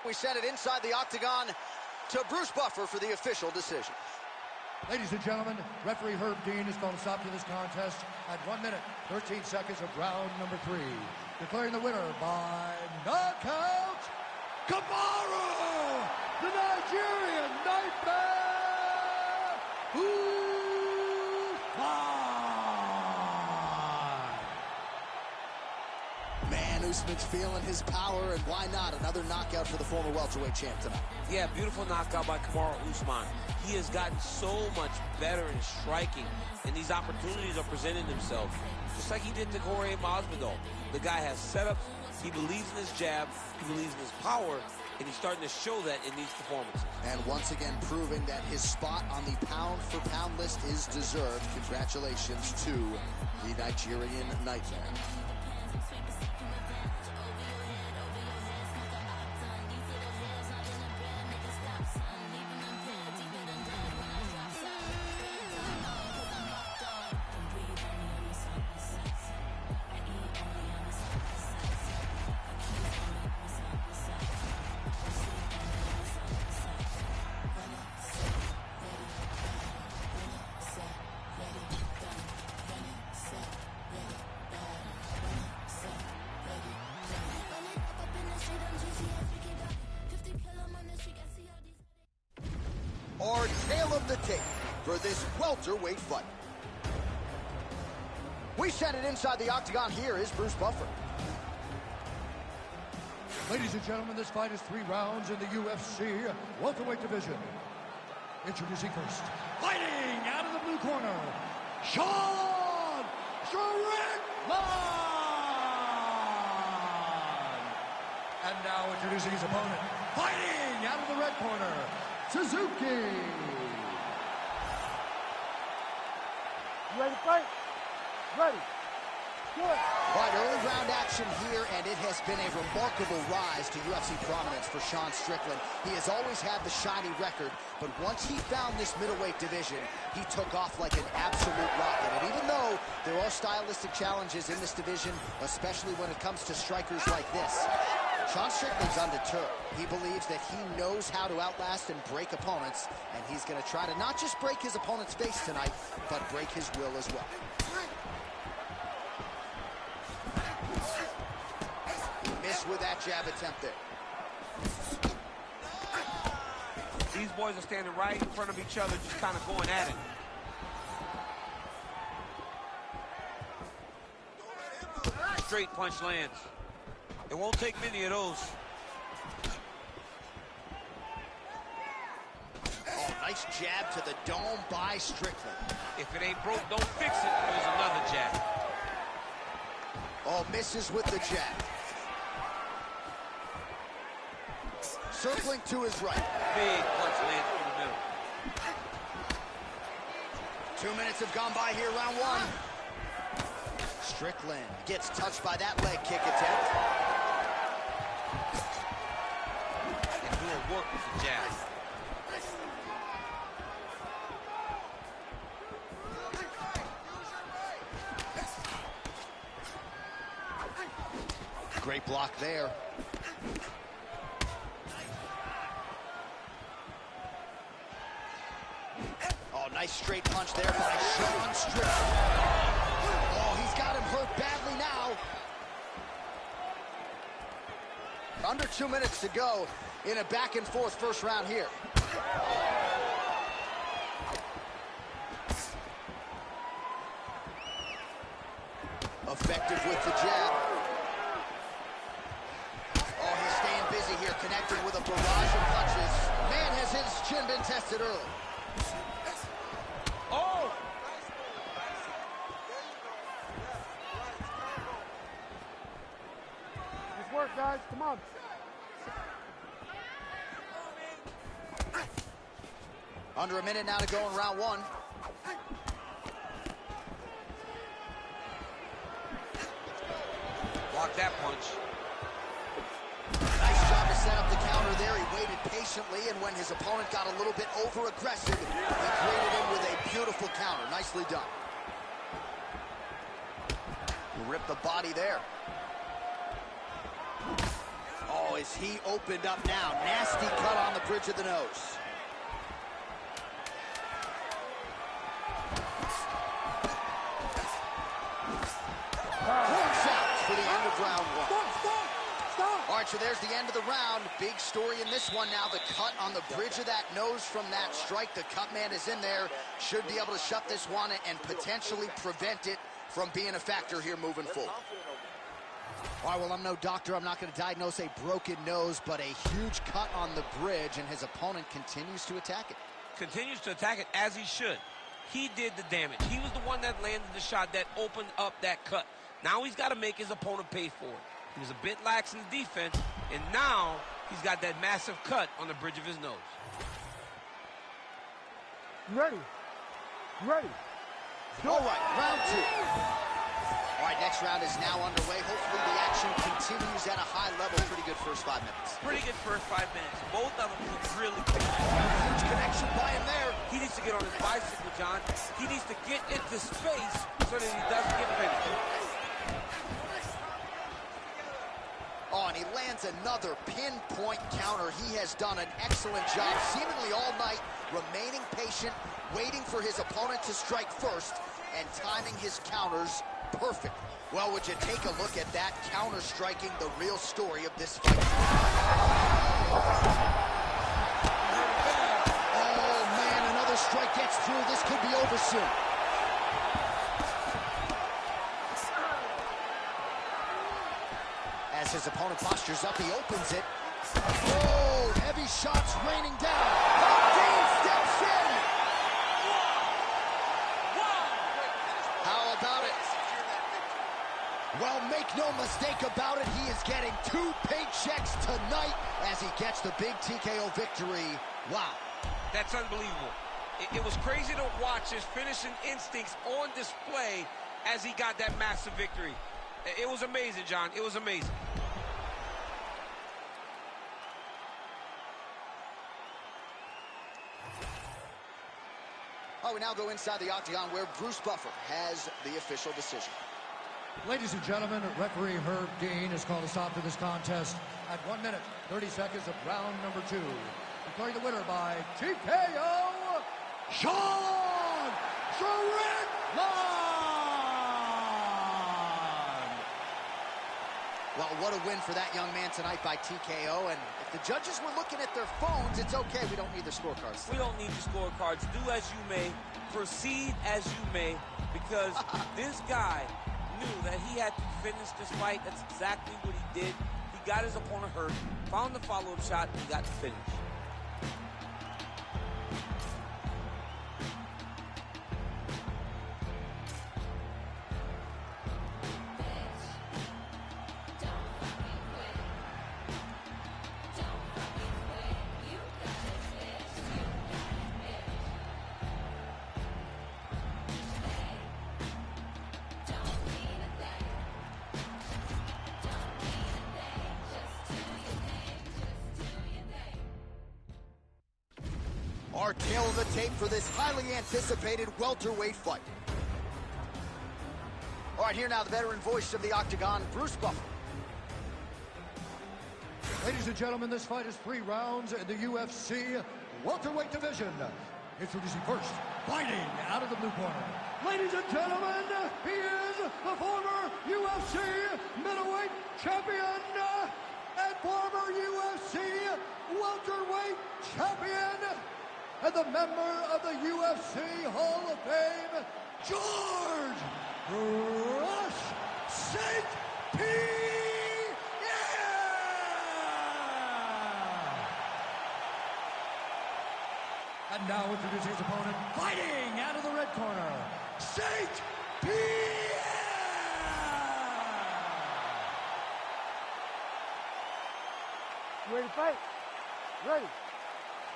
We send it inside the octagon to Bruce Buffer for the official decision. Ladies and gentlemen, referee Herb Dean has called a stop to this contest at 1 minute, 13 seconds of round number 3. Declaring the winner by knockout, Kamaru, the Nigerian Nightmare, Man, Usman's feeling his power, and why not? Another knockout for the former welterweight champ tonight. Yeah, beautiful knockout by Kamaru Usman. He has gotten so much better in striking, and these opportunities are presenting themselves, just like he did to Jorge Masvidal. The guy has setups, he believes in his jab, he believes in his power, and he's starting to show that in these performances. And once again proving that his spot on the pound-for-pound list is deserved. Congratulations to the Nigerian Nightmare. Our tale of the tape for this welterweight fight. We send it inside the octagon. Here is Bruce Buffer. Ladies and gentlemen, this fight is 3 rounds in the UFC welterweight division. Introducing first, fighting out of the blue corner, Sean Strickland! And now introducing his opponent, fighting out of the red corner, Suzuki. You ready to fight? Ready. Good. Right, early round action here, and it has been a remarkable rise to UFC prominence for Sean Strickland. He has always had the shiny record, but once he found this middleweight division, he took off like an absolute rocket. And even though there are stylistic challenges in this division, especially when it comes to strikers like this, Sean Strickland's undeterred. He believes that he knows how to outlast and break opponents, and he's going to try to not just break his opponent's face tonight, but break his will as well. Missed with that jab attempt there. These boys are standing right in front of each other, just kind of going at it. Straight punch lands. It won't take many of those. Oh, nice Nice jab to the dome by Strickland. If it ain't broke, don't fix it. There's another jab. Oh, misses with the jab. Circling to his right. Big punch lands through the middle. 2 minutes have gone by here, round one. Strickland gets touched by that leg kick attempt. And doing work with the jab. Great block there. Oh, nice straight punch there by Sean Strickland. Oh, he's got him hurt badly now. Under 2 minutes to go in a back and forth first round here. Effective with the jab. Oh, he's staying busy here, connecting with a barrage of punches. Man, has his chin been tested early. Oh! Nice work, guys. Come on. Under a minute now to go in round one. Block that punch. Nice job to set up the counter there. He waited patiently, and when his opponent got a little bit over-aggressive, he created him with a beautiful counter. Nicely done. He ripped the body there. Oh, is he opened up now? Nasty cut on the bridge of the nose. Points out for the end of round one. All right, so there's the end of the round. Big story in this one now. The cut on the bridge of that nose from that strike. The cut man is in there. Should be able to shut this one and potentially prevent it from being a factor here moving forward. All right, well, I'm no doctor. I'm not going to diagnose a broken nose, but a huge cut on the bridge, and his opponent continues to attack it. Continues to attack it as he should. He did the damage. He was the one that landed the shot that opened up that cut. Now he's got to make his opponent pay for it. He was a bit lax in the defense, and now he's got that massive cut on the bridge of his nose. You ready? You ready? All right, round two. All right, next round is now underway. Hopefully the action continues at a high level. Pretty good first 5 minutes. Pretty good first 5 minutes. Both of them look really good. Huge connection by him there. He needs to get on his bicycle, John. He needs to get into space so that he doesn't get finished. Oh, and he lands another pinpoint counter. He has done an excellent job, seemingly all night, remaining patient, waiting for his opponent to strike first, and timing his counters perfect. Well, would you take a look at that counter striking, the real story of this fight? Oh, man, another strike gets through. This could be over soon. As his opponent postures up, he opens it. Oh, heavy shots raining down. Dean steps in. How about it? Well, make no mistake about it, he is getting 2 paychecks tonight as he gets the big TKO victory. Wow. That's unbelievable. It was crazy to watch his finishing instincts on display as he got that massive victory. It was amazing, John. It was amazing. All right, we now go inside the octagon where Bruce Buffer has the official decision. Ladies and gentlemen, referee Herb Dean has called a stop to this contest at 1 minute, 30 seconds of round number 2. Declaring the winner by TKO, Sean Strickland! Well, what a win for that young man tonight by TKO. And if the judges were looking at their phones, it's okay. We don't need the scorecards. We don't need the scorecards. Do as you may. Proceed as you may. Because this guy knew that he had to finish this fight. That's exactly what he did. He got his opponent hurt, found the follow-up shot, and he got the finish. Our tail of the tape for this highly anticipated welterweight fight. All right, here now the veteran voice of the Octagon, Bruce Buffer. Ladies and gentlemen, this fight is 3 rounds in the UFC welterweight division. Introducing first, fighting out of the blue corner. Ladies and gentlemen, he is the former UFC middleweight champion and former UFC welterweight champion and the member of the UFC Hall of Fame, George Rush St. Pierre! And now introducing his opponent, fighting out of the red corner, St. Pierre! You ready to fight? Ready.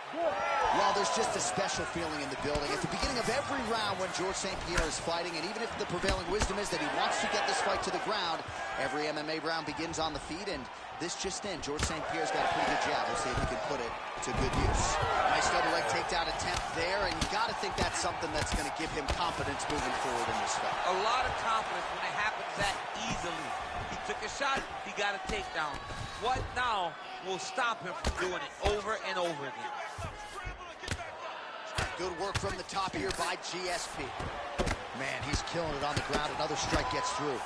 Good. Well, there's just a special feeling in the building. At the beginning of every round when George St. Pierre is fighting, and even if the prevailing wisdom is that he wants to get this fight to the ground, every MMA round begins on the feet, and this just in, George St. Pierre's got a pretty good jab. We'll see if he can put it to good use. Nice double leg takedown attempt there, and you got to think that's something that's going to give him confidence moving forward in this fight. A lot of confidence when it happens that easily. He took a shot, he got a takedown. What now will stop him from doing it over and over again? Good work from the top here by GSP. Man, he's killing it on the ground. Another strike gets through.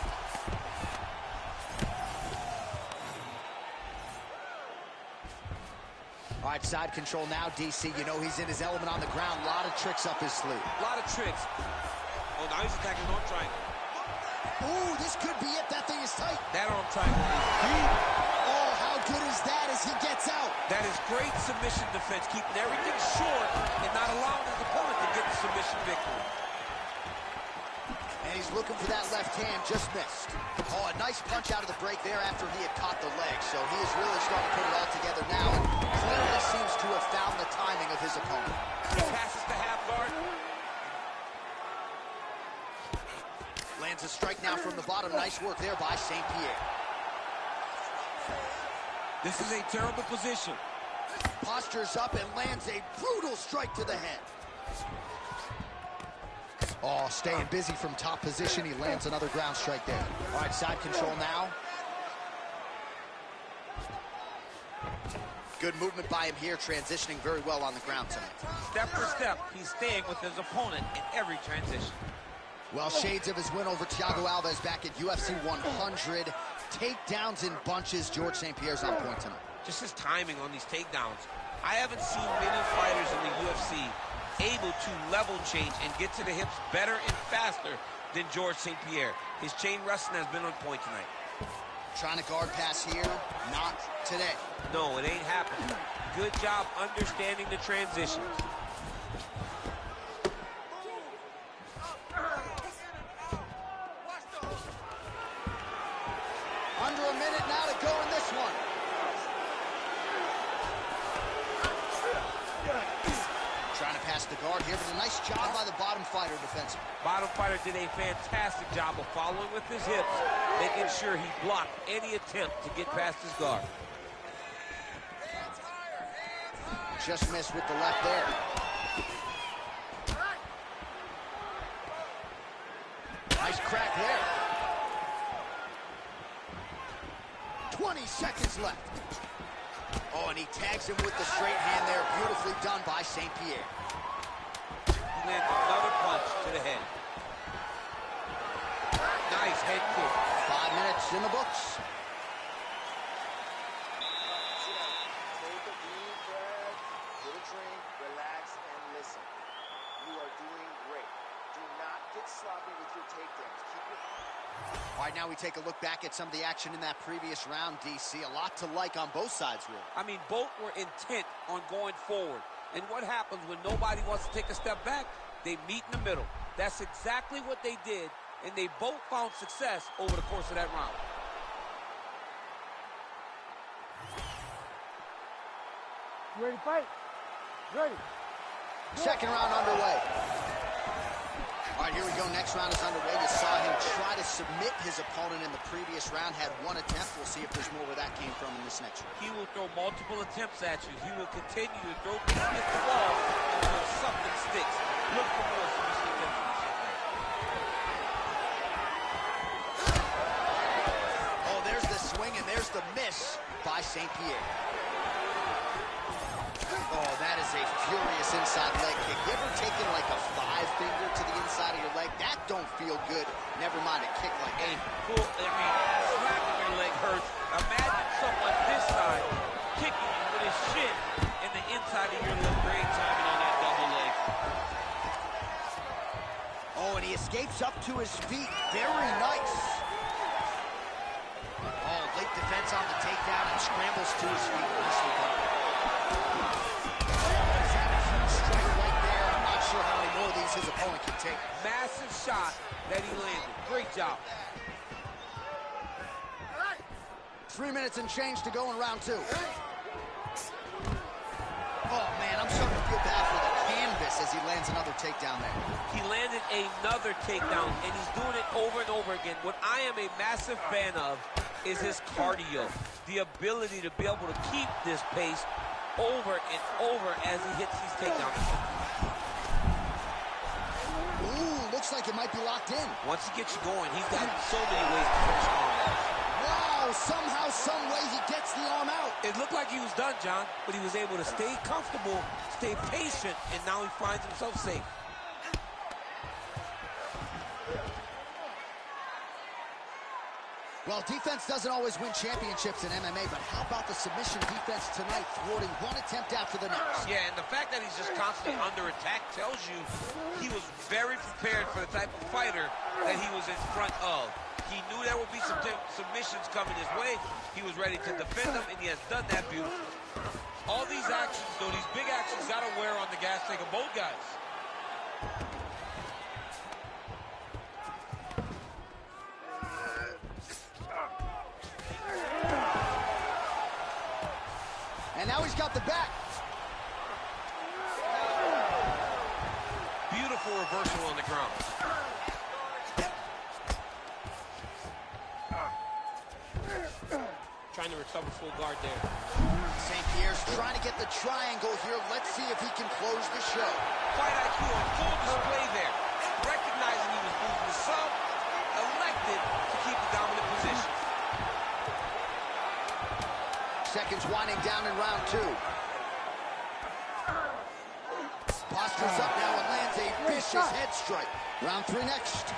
All right, side control now, DC. You know he's in his element on the ground. A lot of tricks up his sleeve. A lot of tricks. Oh, now he's attacking on triangle. Ooh, this could be it. That thing is tight. That arm triangle is deep. Oh, how good is that as he gets out? That is great submission defense, keeping everything short and not allowing his opponent to get the submission victory. And he's looking for that left hand, just missed. Oh, a nice punch out of the break there after he had caught the leg. So he is really starting to put it all together now. And clearly seems to have found the timing of his opponent. He passes the half guard. Lands a strike now from the bottom. Nice work there by St. Pierre. This is a terrible position. Postures up and lands a brutal strike to the head. Oh, staying busy from top position. He lands another ground strike there. All right, side control now. Good movement by him here, transitioning very well on the ground tonight. Step for step, he's staying with his opponent in every transition. Well, shades of his win over Thiago Alves back at UFC 100. Takedowns in bunches. George St. Pierre's on point tonight. Just his timing on these takedowns. I haven't seen many fighters in the UFC able to level change and get to the hips better and faster than George St. Pierre. His chain wrestling has been on point tonight. Trying to guard pass here, not today. No, it ain't happening. Good job understanding the transitions. Under a minute now to go in this one. Trying to pass the guard here, but a nice job by the bottom fighter defensively. Bottom fighter did a fantastic job of following with his hips, making sure he blocked any attempt to get past his guard. Just missed with the left there. Nice crack there. 20 seconds left. Oh, and he tags him with the straight hand there. Beautifully done by St. Pierre. He lands another punch to the head. Nice head kick. 5 minutes in the books. Take a deep breath, get a drink, relax, and listen. You are doing great. Do not get sloppy with your takedowns. Keep your... All right, now we take a look back at some of the action in that previous round, DC. A lot to like on both sides, really. I mean, both were intent on going forward. And what happens when nobody wants to take a step back? They meet in the middle. That's exactly what they did, and they both found success over the course of that round. You ready to fight? Ready. Second round underway. All right, here we go. Next round is underway. You saw him try to submit his opponent in the previous round. Had one attempt. We'll see if there's more where that came from in this next round. He will throw multiple attempts at you. He will continue to throw things at the wall until something sticks. Look for more submission attempts from this young man. Oh, there's the swing, and there's the miss by St. Pierre. Oh, that is a furious inside leg kick. You ever taken like a 5-finger to the inside of your leg? That don't feel good. Never mind a kick like that. Slapping your leg hurts. Imagine someone this side kicking you with his shin in the inside of your leg. Great timing on that double leg. Oh, and he escapes up to his feet. Very nice. Oh, late defense on the takedown and scrambles to his feet. Nicely done. He's had a huge strike right there. I'm not sure how many more of these his opponent can take. Massive shot that he landed. Great job. 3 minutes and change to go in round 2. Oh, man, I'm starting to feel bad for the canvas as he lands another takedown there. He landed another takedown, and he's doing it over and over again. What I am a massive fan of is his cardio, the ability to be able to keep this pace over and over as he hits these takedowns. Ooh, looks like it might be locked in. Once he gets you going, he's got so many ways to finish arm. Wow, somehow, some way he gets the arm out. It looked like he was done, John, but he was able to stay comfortable, stay patient, and now he finds himself safe. Well, defense doesn't always win championships in MMA, but how about the submission defense tonight, thwarting one attempt after the next? Yeah, and the fact that he's just constantly under attack tells you he was very prepared for the type of fighter that he was in front of. He knew there would be some submissions coming his way. He was ready to defend them, and he has done that beautifully. All these actions, though, these big actions, got to wear on the gas tank of both guys. And now he's got the back. Beautiful reversal on the ground. Trying to recover full guard there. St. Pierre's trying to get the triangle here. Let's see if he can close the show. Fight IQ on full display there. Recognizing he was losing the sub, elected to keep the dominant position. Seconds winding down in round 2. Postures up now and lands a vicious head strike. Round 3 next.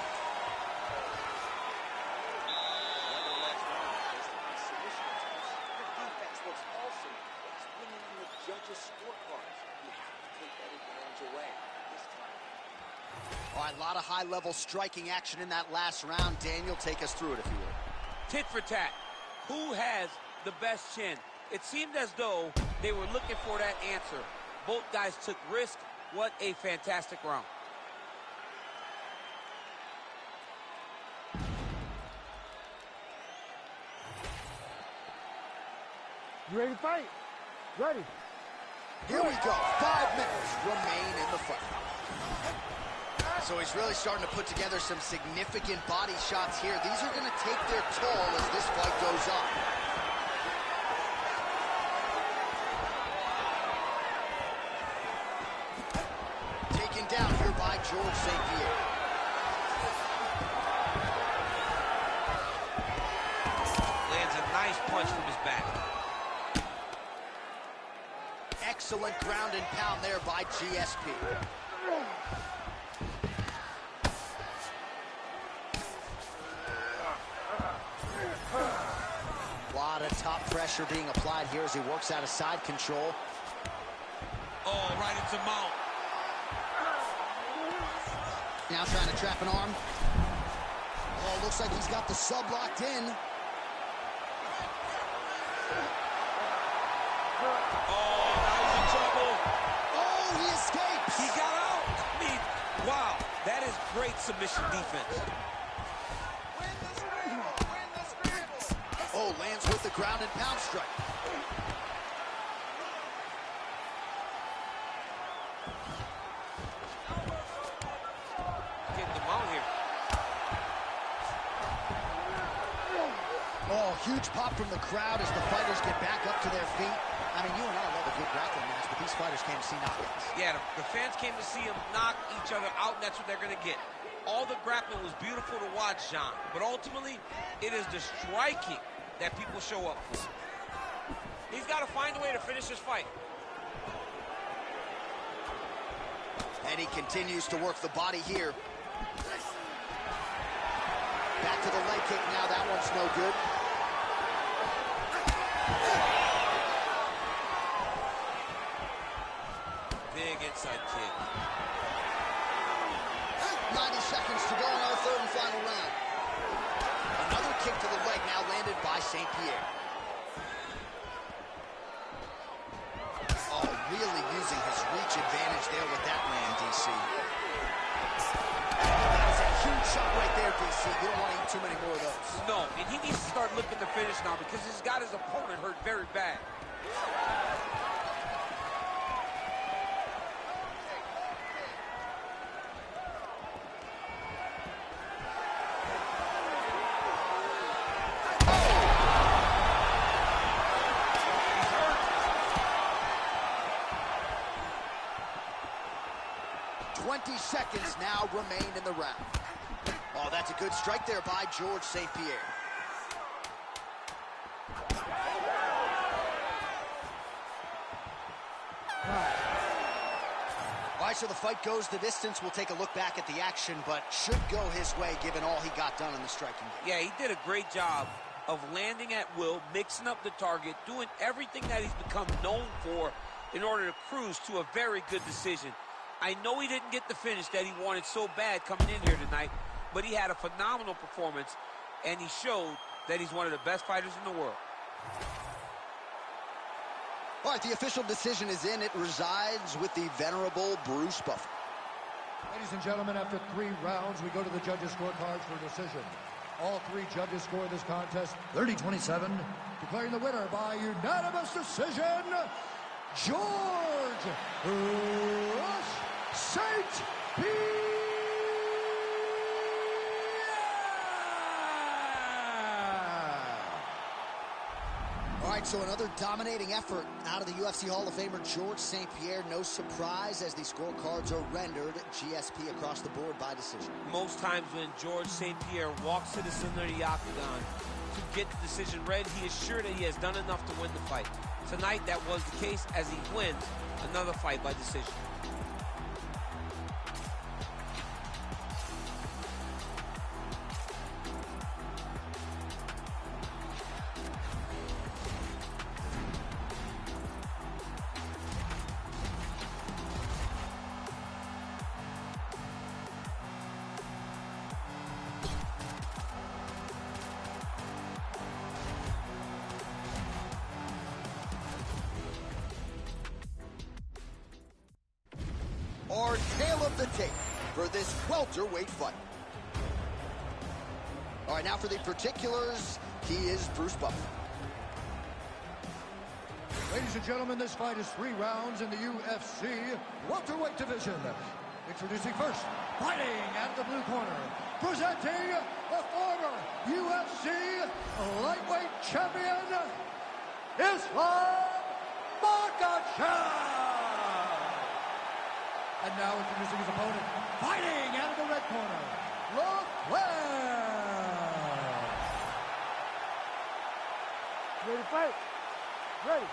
All right, a lot of high-level striking action in that last round. Daniel, take us through it, if you would. Tit for tat. Who has the best chin? It seemed as though they were looking for that answer. Both guys took risk. What a fantastic round. You ready to fight? Ready. Here we go. 5 minutes remain in the fight. So he's really starting to put together some significant body shots here. These are going to take their toll as this fight goes on. Taken down here by George St. Pierre. Lands a nice punch from his back. Excellent ground and pound there by GSP. A lot of top pressure being applied here as he works out of side control. Oh, right into mount. Now trying to trap an arm. Oh, looks like he's got the sub locked in. Oh, now he's in trouble. Oh, he escapes. He got out. I mean, wow. That is great submission defense. Oh, lands with the ground and pound strike. Getting Oh, huge pop from the crowd as the fighters get back up to their feet. I mean, you and I love a good grappling match, but these fighters came to see knockouts. Yeah, the fans came to see them knock each other out, and that's what they're going to get. All the grappling was beautiful to watch, John, but ultimately, it is the striking that people show up for. He's got to find a way to finish this fight. And he continues to work the body here. Back to the leg kick now. That one's no good. Big inside kick. 90 seconds to go in our third and final round. Another kick to the leg now landed by St. Pierre. Oh, really using his reach advantage there with that land, DC. That is a huge shot right there, DC. You don't want to eat too many more of those. No, and he needs to start looking to finish now because he's got his opponent hurt very bad. 20 seconds now remain in the round. Oh, that's a good strike there by George St. Pierre. All right, so the fight goes the distance. We'll take a look back at the action, but should go his way given all he got done in the striking game. Yeah, he did a great job of landing at will, mixing up the target, doing everything that he's become known for in order to cruise to a very good decision. I know he didn't get the finish that he wanted so bad coming in here tonight, but he had a phenomenal performance, and he showed that he's one of the best fighters in the world. All right, the official decision is in. It resides with the venerable Bruce Buffer. Ladies and gentlemen, after 3 rounds, we go to the judges' scorecards for decision. All 3 judges score this contest 30-27, declaring the winner by unanimous decision, George Rush St. Pierre. All right, so another dominating effort out of the UFC Hall of Famer George St. Pierre. No surprise as the scorecards are rendered GSP across the board by decision. Most times when George St. Pierre walks to the center of the octagon to get the decision read, he is sure that he has done enough to win the fight. Tonight, that was the case as he wins another fight by decision. Our tale of the tape for this welterweight fight. All right, now for the particulars, he is Bruce Buffer. Ladies and gentlemen, this fight is 3 rounds in the UFC welterweight division. Introducing first, fighting at the blue corner, presenting the former UFC lightweight champion, Islam Makhachev. And now introducing his opponent, fighting out of the red corner, LeFlair. Ready to fight? Ready.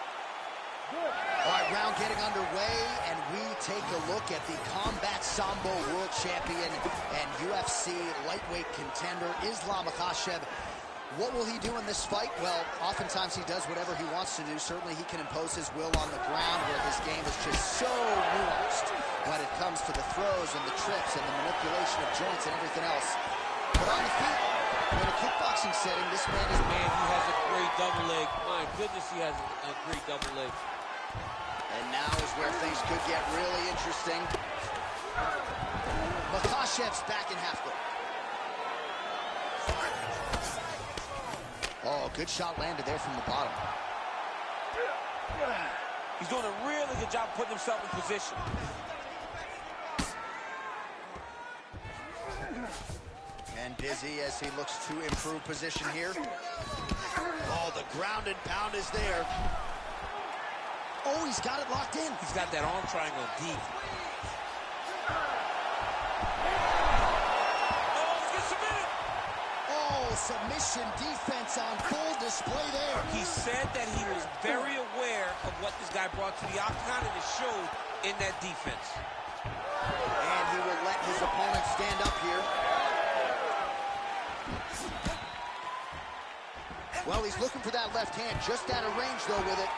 Good. All right, round getting underway, and we take a look at the Combat Sambo World Champion and UFC lightweight contender, Islam Makhachev. What will he do in this fight? Well, oftentimes he does whatever he wants to do. Certainly he can impose his will on the ground, where his game is just so nuanced when it comes to the throws and the trips and the manipulation of joints and everything else. But on the feet, in a kickboxing setting, this man is... Man, he has a great double leg. My goodness, he has a great double leg. And now is where things could get really interesting. Makhachev's back in half guard. Oh, good shot landed there from the bottom. He's doing a really good job putting himself in position. And busy as he looks to improve position here. the ground and pound is there. Oh, he's got it locked in. He's got that arm triangle deep. Submission defense on full display there. He said that he was very aware of what this guy brought to the octagon, and it showed in that defense. And he will let his opponent stand up here. Well, he's looking for that left hand, just out of range, though, with it.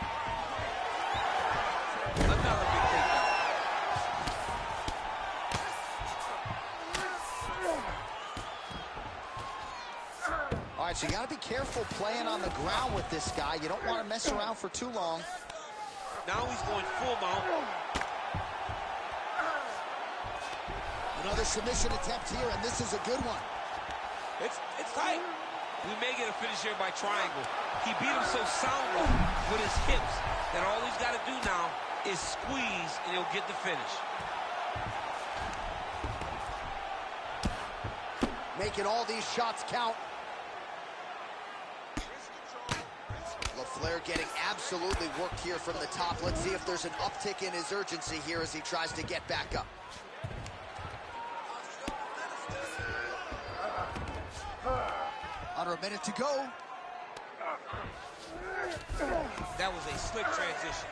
Another big takedown. All right, so you got to be careful playing on the ground with this guy. You don't want to mess around for too long. Now he's going full mount. Another submission attempt here, and this is a good one. It's tight. We may get a finish here by triangle. He beat him so soundly with his hips that all he's got to do now is squeeze, and he'll get the finish. Making all these shots count. Flair getting absolutely worked here from the top. Let's see if there's an uptick in his urgency here as he tries to get back up. Under a minute to go. That was a slick transition.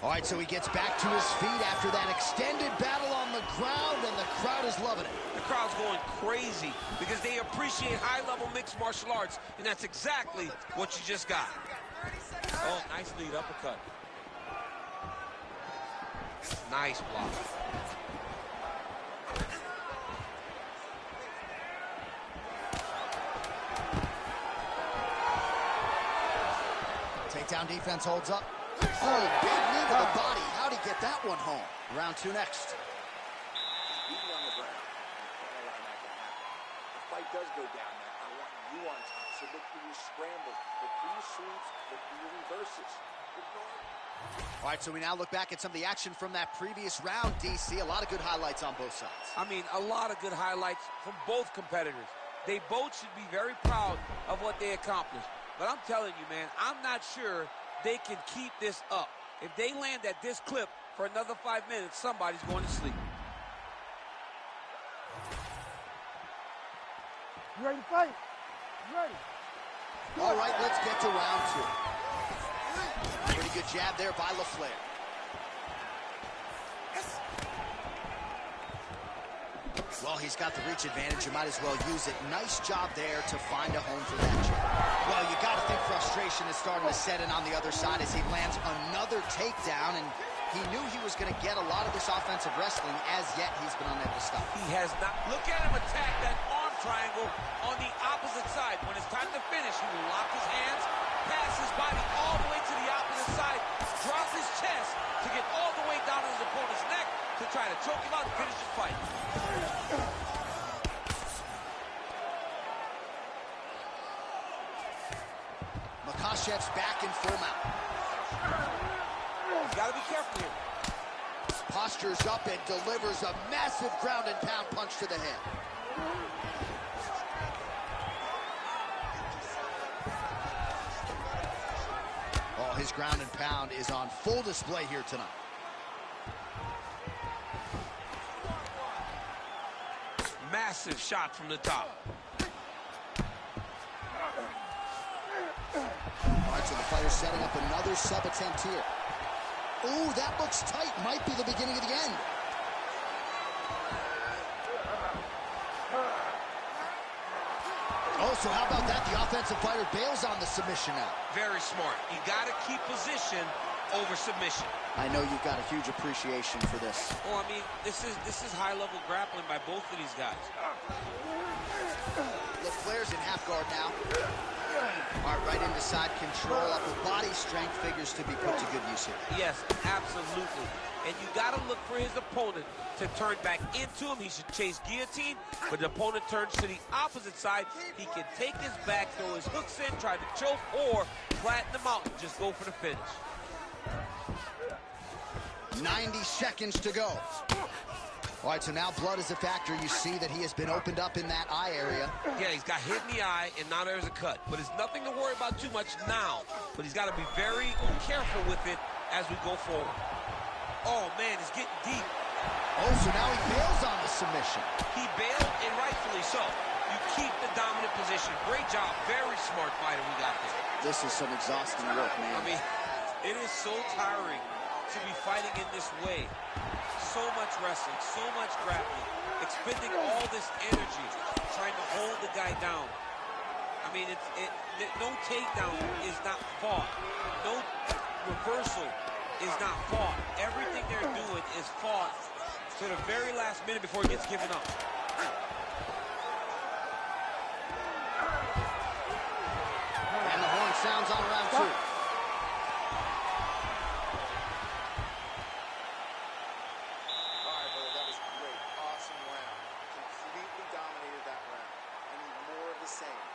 All right, so he gets back to his feet after that extended battle on the ground, and the crowd is loving it. The crowd's going crazy because they appreciate high-level mixed martial arts, and that's exactly what you just got. Oh, nice lead uppercut. Nice block. Takedown defense holds up. Oh, big knee to the body. How'd he get that one home? Round two next. On the ground. Can't allow that to happen. The fight does go down there. I want you on top. So look for your scrambles, look for your sweeps, look for your reverses. All right, so we now look back at some of the action from that previous round, DC. A lot of good highlights on both sides. I mean, a lot of good highlights from both competitors. They both should be very proud of what they accomplished. But I'm telling you, man, I'm not sure they can keep this up. If they land at this clip for another 5 minutes, somebody's going to sleep. You ready to fight? You ready? All right, let's get to round two. Pretty good jab there by LaFleur. Well, he's got the reach advantage. You might as well use it. Nice job there to find a home for that jab. Well, you got to think frustration is starting to set in on the other side as he lands another takedown, and he knew he was going to get a lot of this offensive wrestling. As yet, he's been unable to stop. He has not. Look at him attack that arm triangle on the opposite side. When it's time to finish, he will lock his hands, pass his body all the way to the opposite side, drop his chest to get all the way down to his opponent's neck to try to choke him out and finish his fight. Makashev's back in full mount. He's got to be careful here. Postures up and delivers a massive ground and pound punch to the head. Oh, his ground and pound is on full display here tonight. Massive shot from the top. All right, so the fighter's setting up another sub attempt here. Ooh, that looks tight. Might be the beginning of the end. Oh, so how about that? The offensive fighter bails on the submission now. Very smart. You got to keep position over submission. I know you've got a huge appreciation for this. Well, I mean, this is high-level grappling by both of these guys. LaFleur's in half guard now. All right, right into side control. Upper body strength figures to be put to good use here. Yes, absolutely. And you got to look for his opponent to turn back into him. He should chase guillotine, but the opponent turns to the opposite side. He can take his back, throw his hooks in, try to choke, or flatten him out and just go for the finish. 90 seconds to go. All right, so now blood is a factor. You see that he has been opened up in that eye area. Yeah, he's got hit in the eye, and now there's a cut. But it's nothing to worry about too much now. But he's got to be very careful with it as we go forward. Oh, man, it's getting deep. Oh, so now he bails on the submission. He bailed, and rightfully so. You keep the dominant position. Great job. Very smart fighter we got there. This is some exhausting work, man. I mean, it is so tiring to be fighting in this way. So much wrestling, so much grappling, expending all this energy, trying to hold the guy down. I mean, no takedown is not fought. No reversal is not fought. Everything they're doing is fought to the very last minute before it gets given up. And the horn sounds on round 2.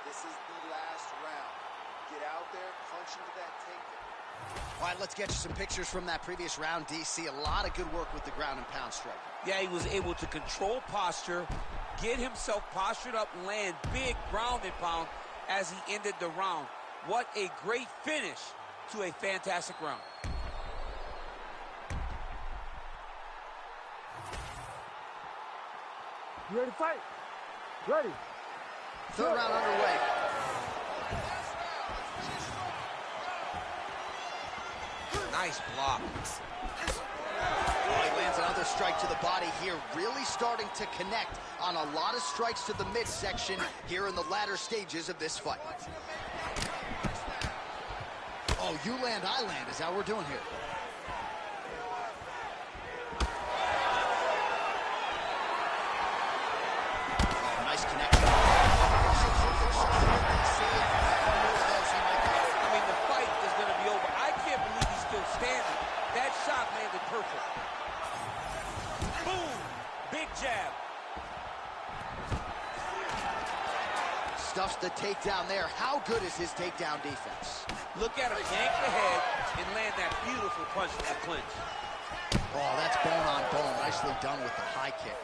This is the last round. Get out there, punch into that takedown. All right, let's get you some pictures from that previous round, DC. A lot of good work with the ground and pound striking. Yeah, he was able to control posture, get himself postured up, land big ground and pound as he ended the round. What a great finish to a fantastic round. You ready to fight? Ready. Third round underway. Nice block. Oh, he lands another strike to the body here, really starting to connect on a lot of strikes to the midsection here in the latter stages of this fight. Oh, you land, I land is how we're doing here. Oh, nice connection. I mean, the fight is going to be over. I can't believe he's still standing. That shot landed perfect. Boom! Big jab. Stuffs the takedown there. How good is his takedown defense? Look at him yank the head and land that beautiful punch to the clinch. Oh, that's bone on bone. Nicely done with the high kick.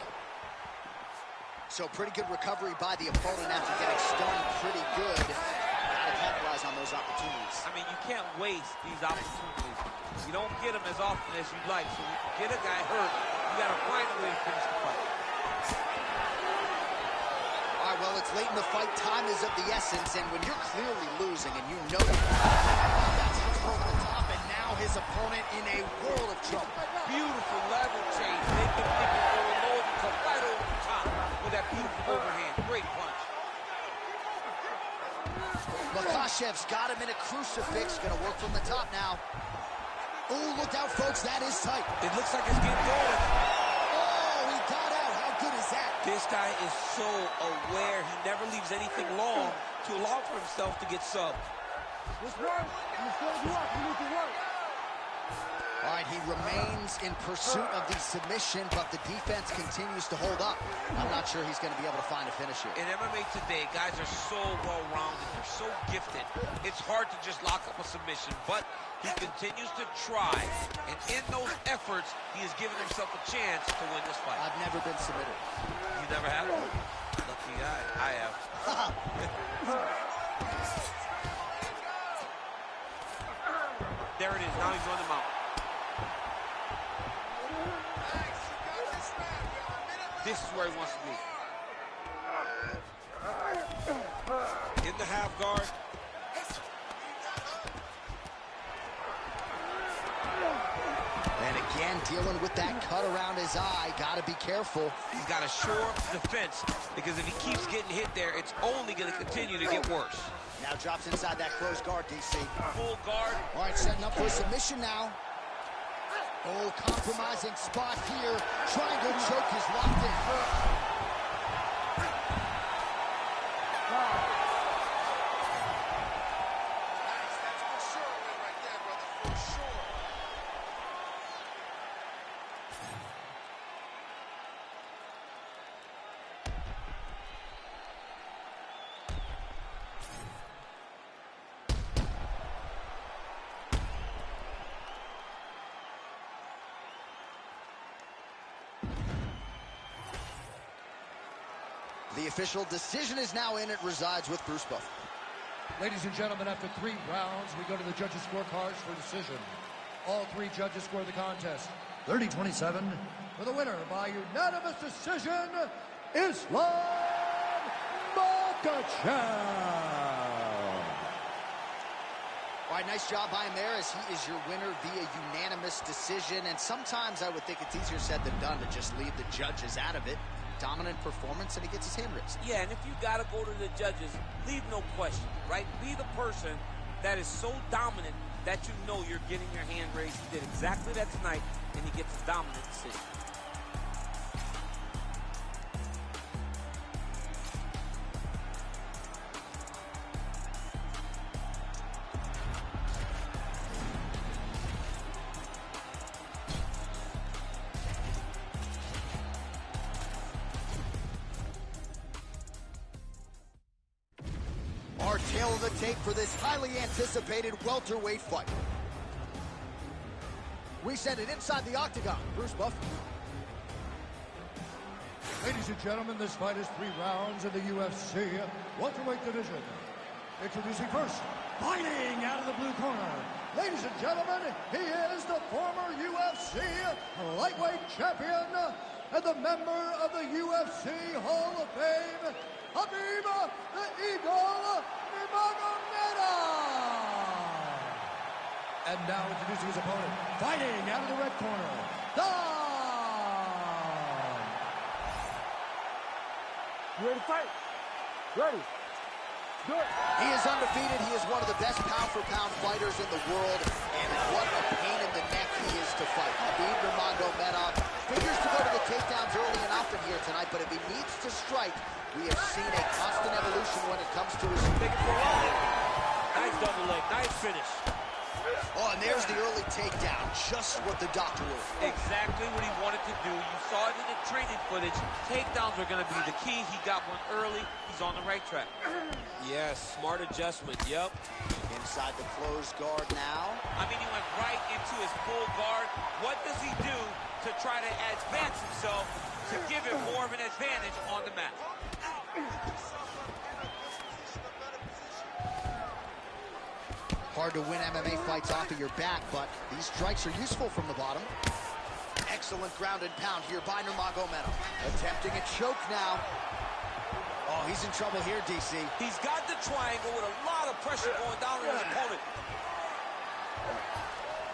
So pretty good recovery by the opponent after getting stunned pretty good. Gotta capitalize on those opportunities. I mean, you can't waste these opportunities. You don't get them as often as you'd like. So when you get a guy hurt, you gotta find a way to finish the fight. All right, well, it's late in the fight. Time is of the essence, and when you're clearly losing and you know that's over the top, and now his opponent in a world of trouble. Beautiful level change. Making people go low and come right over the top with that beautiful overhand. Great punch. Makhachev's got him in a crucifix. Gonna work from the top now. Oh, look out, folks. That is tight. It looks like it's getting going. Oh, he got out. How good is that? This guy is so aware. He never leaves anything long to allow for himself to get subbed. Let's work. Let's go to work. We need to work. All right, he remains in pursuit of the submission, but the defense continues to hold up. I'm not sure he's going to be able to find a finish here. In MMA today, guys are so well-rounded. They're so gifted. It's hard to just lock up a submission, but he continues to try. And in those efforts, he has given himself a chance to win this fight. I've never been submitted. You never have? Lucky guy. I have. There it is. Now he's on the mount. This is where he wants to be. In the half guard. And again, dealing with that cut around his eye. Got to be careful. He's got to shore up the defense, because if he keeps getting hit there, it's only going to continue to get worse. Now drops inside that closed guard, DC. Full guard. All right, setting up for a submission now. Oh, compromising spot here. Triangle choke is locked in. The official decision is now in. It resides with Bruce Buffer. Ladies and gentlemen, after 3 rounds, we go to the judges' scorecards for decision. All 3 judges score the contest 30-27 for the winner by unanimous decision, Islam Makhachev. All right, nice job by him there, as he is your winner via unanimous decision. And sometimes I would think it's easier said than done to just leave the judges out of it. Dominant performance, and he gets his hand raised. Yeah, and if you got to go to the judges, leave no question, right? Be the person that is so dominant that you know you're getting your hand raised. He did exactly that tonight, and he gets a dominant decision. Our tail of the tape for this highly anticipated welterweight fight. We send it inside the octagon. Bruce Buffer. Ladies and gentlemen, this fight is 3 rounds in the UFC welterweight division. Introducing first, fighting out of the blue corner. Ladies and gentlemen, he is the former UFC lightweight champion and the member of the UFC Hall of Fame, Khabib the Eagle Nurmagomedov. And now introducing his opponent, fighting out of the red corner, You ready to fight? Ready. Do it. He is undefeated. He is one of the best pound-for-pound fighters in the world, and what a pain in the neck he is to fight. Khabib Nurmagomedov figures to go to the takedowns early and often here tonight, but if he needs to strike, we have seen a constant evolution when it comes to his... Nice double leg, nice finish. Oh, and there's the early takedown, just what the doctor ordered. Exactly what he wanted to do. You saw it in the training footage. Takedowns are going to be the key. He got one early. He's on the right track. Yes, smart adjustment, yep. Inside the closed guard now. I mean, he went right into his full guard. What does he do to try to advance himself to give him more of an advantage on the mat? Hard to win MMA fights off of your back, but these strikes are useful from the bottom. Excellent ground and pound here by Nurmagomedov. Attempting a choke now. Oh, he's in trouble here, DC. He's got the triangle with a lot of pressure going down on his opponent.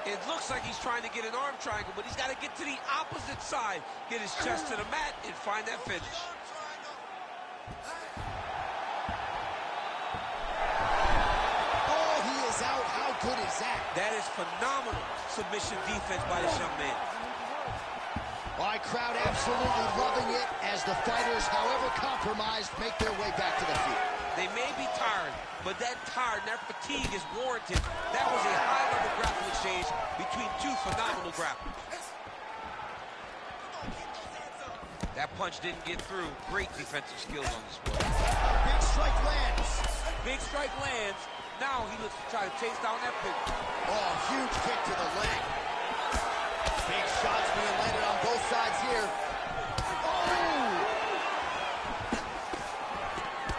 It looks like he's trying to get an arm triangle, but he's got to get to the opposite side, get his chest to the mat, and find that finish. Out. How good is that? That is phenomenal submission defense by this young man. All right, crowd absolutely loving it as the fighters, however compromised, make their way back to the field. They may be tired, but that tired, that fatigue is warranted. That was a high-level grappling exchange between 2 phenomenal grapplers. That punch didn't get through. Great defensive skills on this one. Big strike lands. Big strike lands. Now he looks to try to chase down that pitch. Oh, huge kick to the leg. Big shots being landed on both sides here. Oh!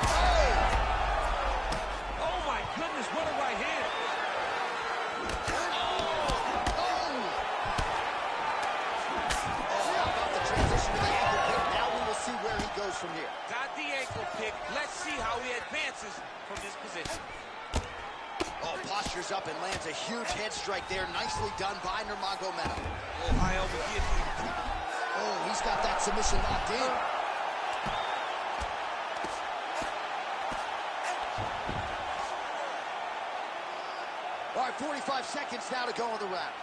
Oh! Oh my goodness, what a right hand. Oh! Oh! Oh, how about the transition to the ankle kick? Now we will see where he goes from here. Got the ankle kick. Let's see how he advances from this position. Oh, postures up and lands a huge head strike there. Nicely done by Nurmagomedov. Oh, high elbow guillotine. Oh, he's got that submission locked in. All right, 45 seconds now to go in the round.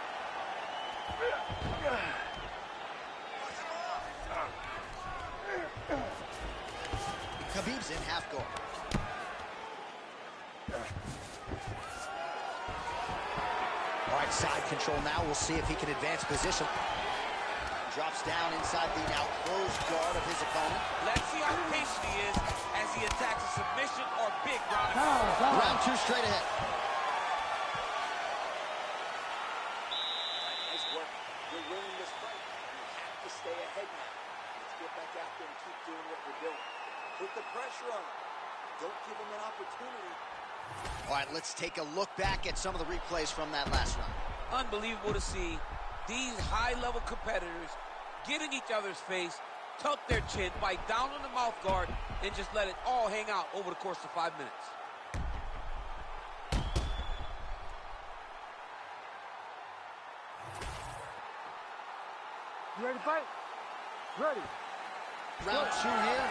Khabib's in half guard. All right, side control now. We'll see if he can advance position. Drops down inside the now closed guard of his opponent. Let's see how patient he is as he attacks a submission or big ground. Round 2 straight ahead. Nice work. You're winning this fight. You have to stay ahead now. Let's get back out there and keep doing what we're doing. Put the pressure on him. Don't give him an opportunity. All right, let's take a look back at some of the replays from that last round. Unbelievable to see these high-level competitors get in each other's face, tuck their chin, bite down on the mouth guard, and just let it all hang out over the course of 5 minutes. You ready to fight? Ready. Round 2 here.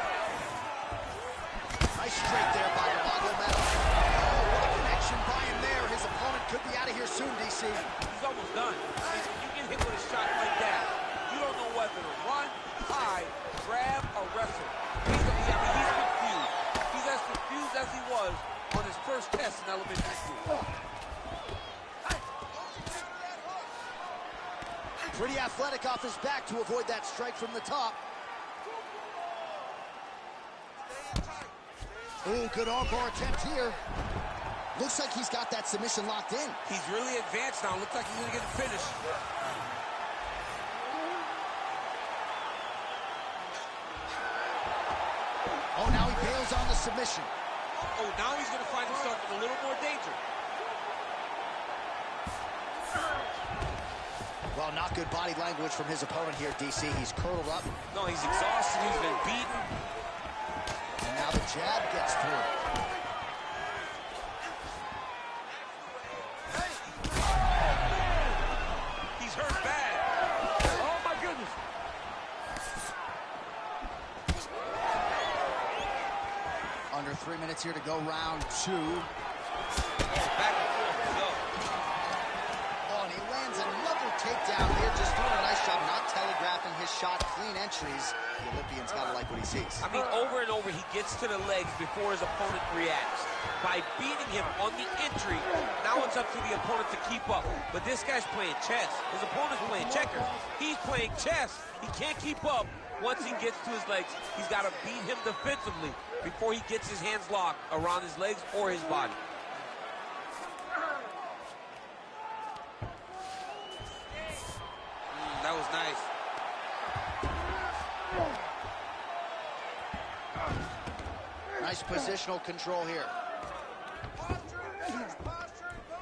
Nice straight there by Nurmagomedov. Oh, what a connection by him there. His opponent could be out of here soon, DC. He's almost done. You get hit with a shot like that, you don't know whether to run, hide, grab, or wrestle. He's confused. He's as confused as he was on his first test in elementary school. Pretty athletic off his back to avoid that strike from the top. Oh, good armbar attempt here. Looks like he's got that submission locked in. He's really advanced now. Looks like he's going to get the finish. Oh, now he bails on the submission. Oh, now he's going to find himself in a little more danger. Well, not good body language from his opponent here, DC. He's curled up. No, he's exhausted. He's been beaten. And now the jab gets through. He's hurt bad. Oh, my goodness. Under 3 minutes here to go, round 2. Back and forth we go. Oh, and he lands another takedown here. Just throwing a nice shot, not telegraphing his shot. Clean entries. The Olympian's got to like what he sees. I mean, over and over, he gets to the legs before his opponent reacts. By beating him on the entry, now it's up to the opponent to keep up. But this guy's playing chess. His opponent's playing checkers. He's playing chess. He can't keep up. Once he gets to his legs, he's got to beat him defensively before he gets his hands locked around his legs or his body. That was nice. Nice positional control here.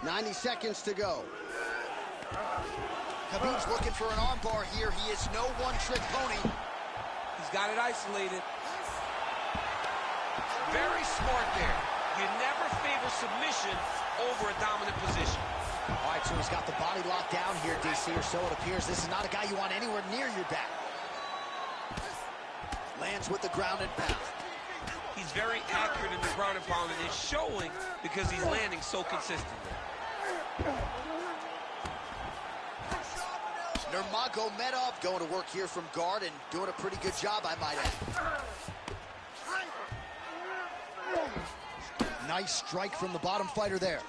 90 seconds to go. Khabib's looking for an armbar here. He is no one-trick pony. He's got it isolated. Very smart there. You never favor submission over a dominant position. All right, so he's got the body locked down here, DC, or so it appears. This is not a guy you want anywhere near your back. Lands with the ground and pound. He's very accurate in the ground and pound, and it's showing because he's landing so consistently. Nurmagomedov going to work here from guard and doing a pretty good job, I might add. Nice strike from the bottom fighter there.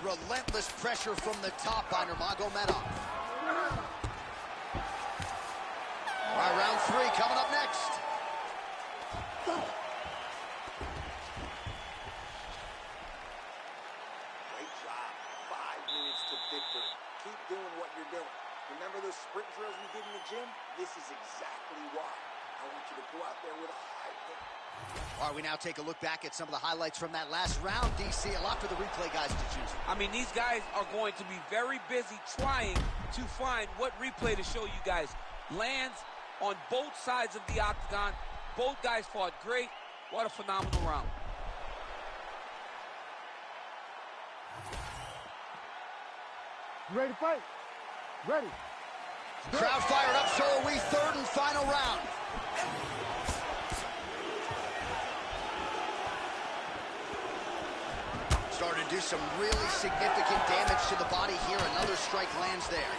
Relentless pressure from the top by Nurmagomedov. All right, round 3 coming up next. Great job. 5 minutes to victory. Keep doing what you're doing. Remember those sprint drills we did in the gym? This is exactly why. I want you to go out there with a high kick. All right, we now take a look back at some of the highlights from that last round, DC. A lot for the replay guys to choose. I mean, these guys are going to be very busy trying to find what replay to show you guys. Lands on both sides of the octagon. Both guys fought great. What a phenomenal round. You ready to fight? Ready. Crowd fired up, so are we. 3rd and final round. Starting to do some really significant damage to the body here. Another strike lands there.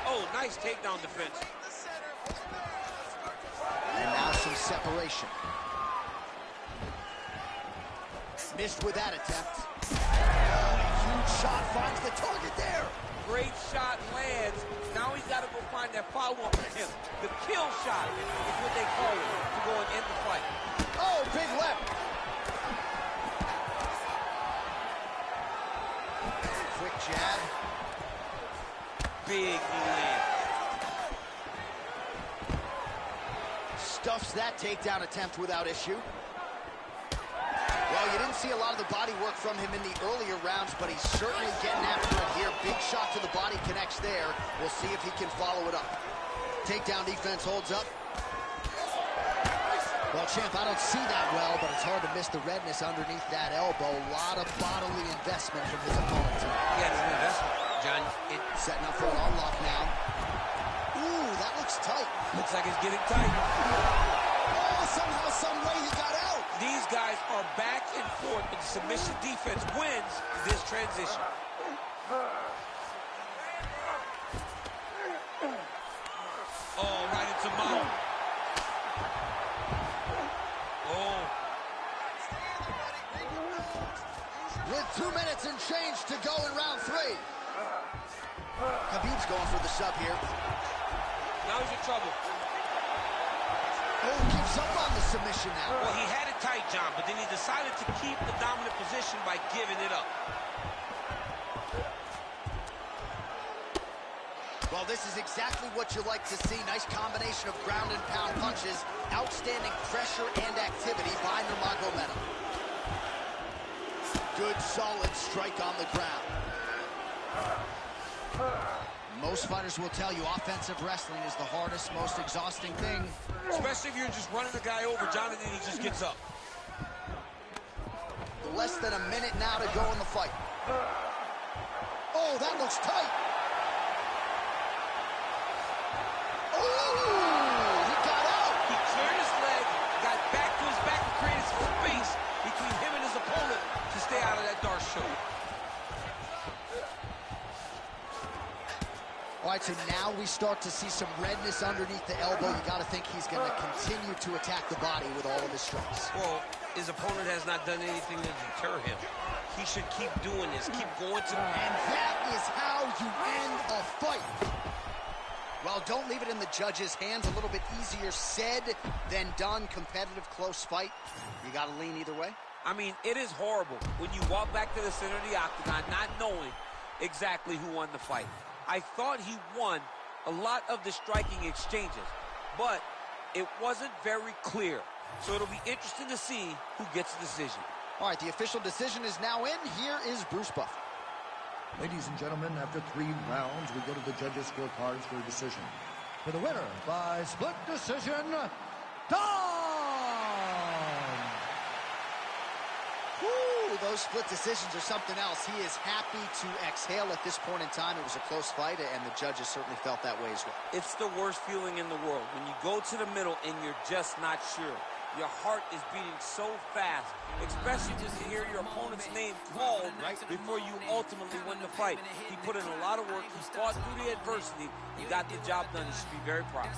Oh, nice takedown defense. And now some separation. Missed with that attempt. Oh, a huge shot finds the target there. Great shot lands. Now he's got to go find that follow-up for him. The kill shot is what they call it to go and end the fight. Oh, big left. Quick jab. Big knee land. Stuffs that takedown attempt without issue. Well, you didn't see a lot of the body work from him in the earlier rounds, but he's certainly getting after it here. Big shot to the body connects there. We'll see if he can follow it up. Takedown defense holds up. Well, champ, I don't see that well, but it's hard to miss the redness underneath that elbow. A lot of bodily investment from his opponent tonight. Yeah, it's an investment, John. Setting up for an unlock now. Ooh, that looks tight. Looks like it's getting tight. Oh, somehow, some way he got out. These guys are back and forth, but the submission defense wins this transition. Oh, right into mount. Oh. With 2 minutes and change to go in round 3. Khabib's going for the sub here. Now he's in trouble. Oh, gives up on the submission now. Well, he had it tight, John, but then he decided to keep the dominant position by giving it up. Well, this is exactly what you like to see. Nice combination of ground and pound punches. Outstanding pressure and activity by Nurmagomedov. Good, solid strike on the ground. Most fighters will tell you offensive wrestling is the hardest, most exhausting thing. Especially if you're just running the guy over, John, and then he just gets up. Less than a minute now to go in the fight. Oh, that looks tight. Oh, he got out. He cleared his leg, got back to his back and created some space between him and his opponent to stay out of that Darce show. All right, so now we start to see some redness underneath the elbow. You got to think he's going to continue to attack the body with all of his strikes. Well, his opponent has not done anything to deter him. He should keep doing this, keep going to... And that is how you end a fight. Well, don't leave it in the judge's hands. A little bit easier said than done. Competitive, close fight. You got to lean either way. I mean, it is horrible when you walk back to the center of the octagon not knowing exactly who won the fight. I thought he won a lot of the striking exchanges, but it wasn't very clear. So it'll be interesting to see who gets the decision. All right, the official decision is now in. Here is Bruce Buffer. Ladies and gentlemen, after 3 rounds, we go to the judges' scorecards for a decision. For the winner by split decision, Woo, those split decisions are something else. He is happy to exhale at this point in time. It was a close fight, and the judges certainly felt that way as well. It's the worst feeling in the world when you go to the middle and you're just not sure. Your heart is beating so fast, especially just to hear your opponent's name called before you ultimately win the fight. He put in a lot of work. He fought through the adversity. He got the job done. He should be very proud.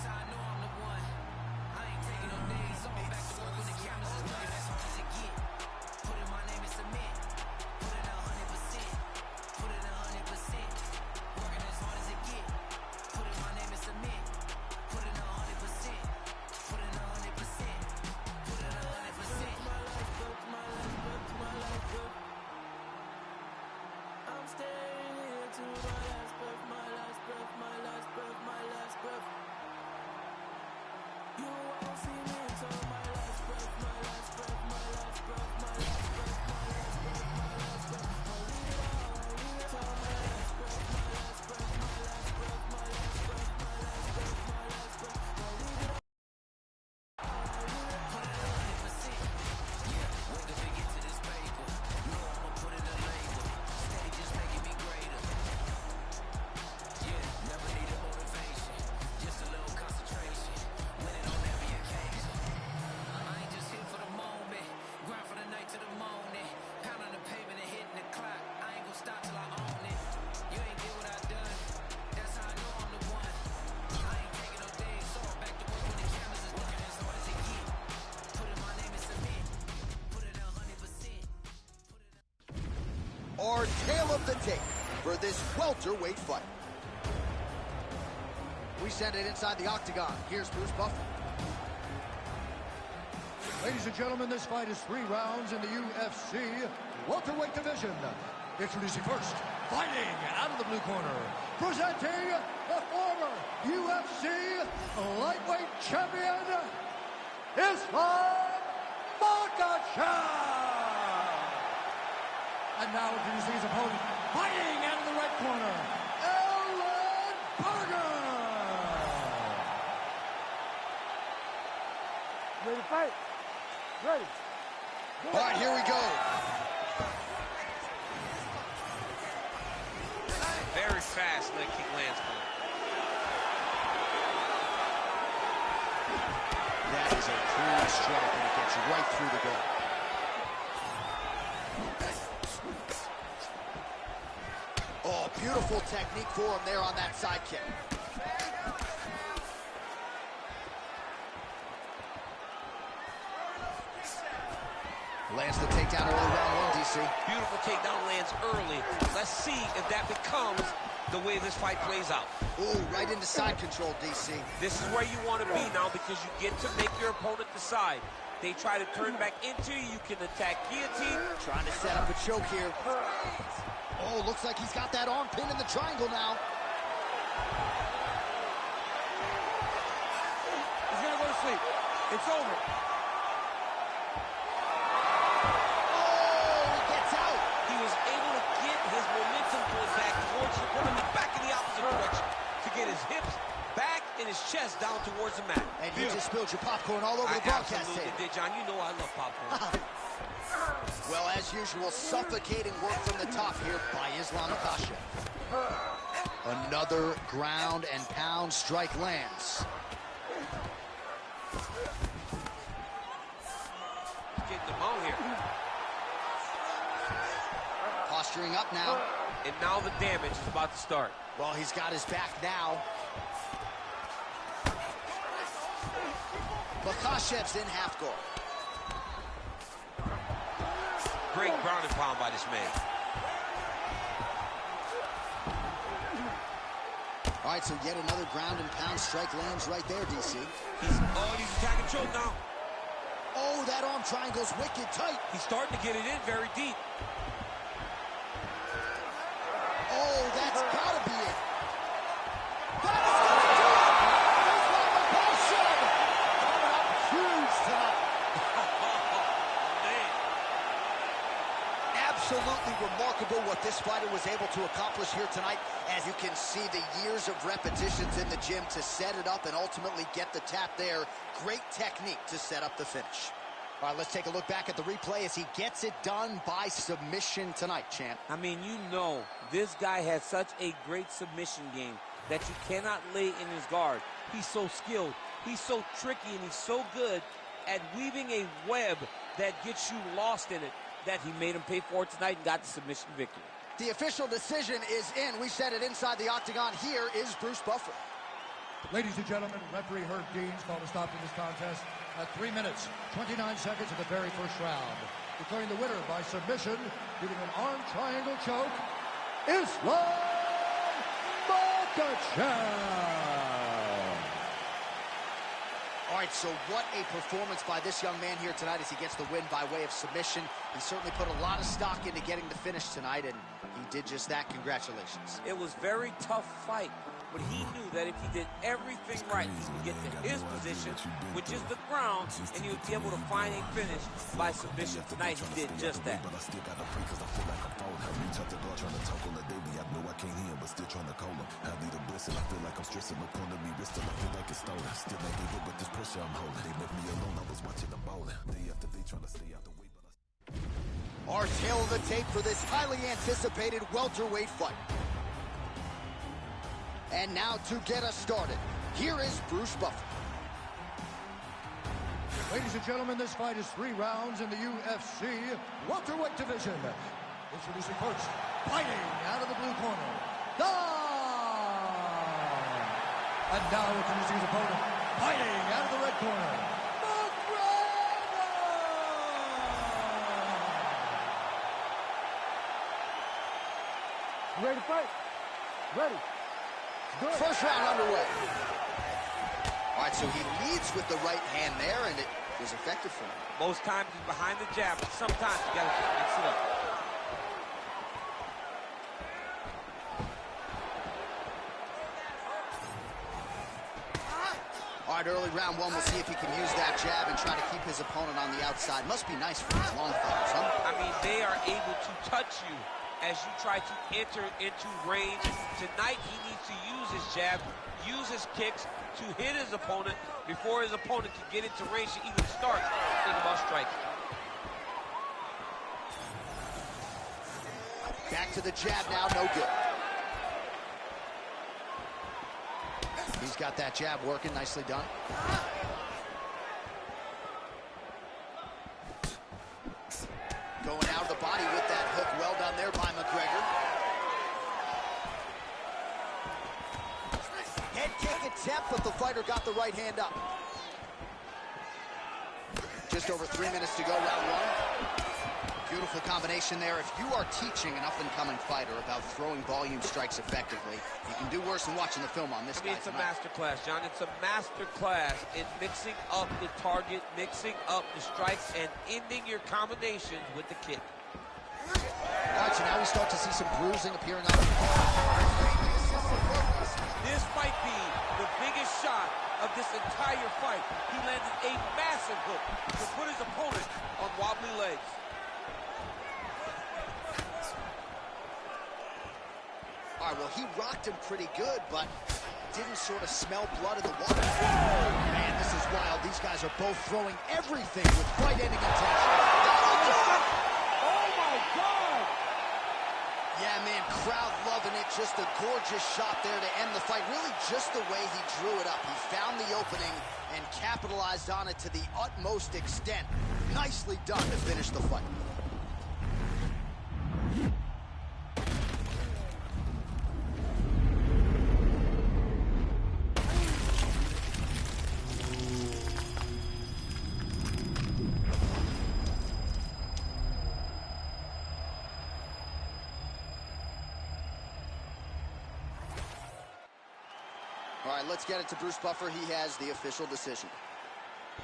Our tale of the tape for this welterweight fight. We send it inside the octagon. Here's Bruce Buffer. Ladies and gentlemen, this fight is 3 rounds in the UFC welterweight division. Introducing first, fighting out of the blue corner, presenting the former UFC lightweight champion, Islam Makhachev. And now introducing his opponent, fighting out of the red corner, Burger. Ready to fight? Ready. All right, here we go. Very fast leg kick lands for him. That is a clean strike, and it gets right through the gut. Oh, beautiful technique for him there on that side kick. Lands the takedown early, round one, DC. Beautiful takedown lands early. Let's see if that becomes the way this fight plays out. Ooh, right into side control, DC. This is where you want to be now because you get to make your opponent decide. They try to turn back into you. You can attack guillotine. Trying to set up a choke here. Oh, looks like he's got that arm pin in the triangle now. He's going to go to sleep. It's over. Oh, he gets out. He was able to get his momentum pulled back towards the opponent, back in the opposite direction to get his hips back and his chest down towards the mat. And you just spilled your popcorn all over the broadcast absolutely tape. did, John. You know I love popcorn. Well, as usual, suffocating work from the top here by Islam Makhachev. Another ground and pound strike lands. Getting the bone here. Posturing up now. And now the damage is about to start. Well, he's got his back now. Makhachev's in half guard. Great ground and pound by this man. All right, so yet another ground and pound strike lands right there, DC. He's attacking choke now. Oh, that arm triangle's wicked tight. He's starting to get it in very deep. Oh, that's gotta be it. That's Islam Makhachev coming up huge tonight. Absolutely remarkable what this fighter was able to accomplish here tonight. As you can see, the years of repetitions in the gym to set it up and ultimately get the tap there. Great technique to set up the finish. All right, let's take a look back at the replay as he gets it done by submission tonight, champ. I mean, you know, this guy has such a great submission game that you cannot lay in his guard. He's so skilled, he's so tricky, and he's so good at weaving a web that gets you lost in it, that he made him pay for it tonight and got the submission victory. The official decision is in. We said it inside the octagon. Here is Bruce Buffer. Ladies and gentlemen, referee Herb Deans called a stop to this contest at 3 minutes, 29 seconds of the very first round. Declaring the winner by submission, getting an arm triangle choke, Islam Makhachev. All right, so what a performance by this young man here tonight as he gets the win by way of submission. He certainly put a lot of stock into getting the finish tonight, and he did just that. Congratulations. It was a very tough fight, but he knew that if he did everything right, he would get to his position, which is the ground, and he would be able to find a finish by submission. Tonight, he did just that. Our tail of the tape for this highly anticipated welterweight fight. And now to get us started, here is Bruce Buffer. Ladies and gentlemen, this fight is 3 rounds in the UFC welterweight division. Introducing first, fighting out of the blue corner, and now introducing his opponent, fighting out of the red corner, You ready to fight? Ready. Good. First round underway. All right, so he leads with the right hand there, and it was effective for him. Most times he's behind the jab, but sometimes you got to mix it up. right, early round one, we'll see if he can use that jab and try to keep his opponent on the outside. Must be nice for these long fighters, huh? I mean, they are able to touch you as you try to enter into range. Tonight, he needs to use his jab, use his kicks to hit his opponent before his opponent can get into range to even start thinking about striking. Back to the jab now, no good. He's got that jab working, nicely done. Going out of the body with that hook, well done there by McGregor. Head kick attempt, but the fighter got the right hand up. Just over 3 minutes to go, round one. Beautiful combination there. If you are teaching an up-and-coming fighter about throwing volume strikes effectively, you can do worse than watching the film on this guy. It's a master class, John. It's a master class in mixing up the target, mixing up the strikes, and ending your combinations with the kick. All right, so now we start to see some bruising appearing on the This might be the biggest shot of this entire fight. He landed a massive hook to put his opponent on wobbly legs. All right, well, he rocked him pretty good, but didn't sort of smell blood in the water. Man, this is wild. These guys are both throwing everything with fight-ending intention. Oh, my God! Yeah, man, crowd loving it. Just a gorgeous shot there to end the fight. Really just the way he drew it up. He found the opening and capitalized on it to the utmost extent. Nicely done to finish the fight. All right, let's get it to Bruce Buffer. He has the official decision.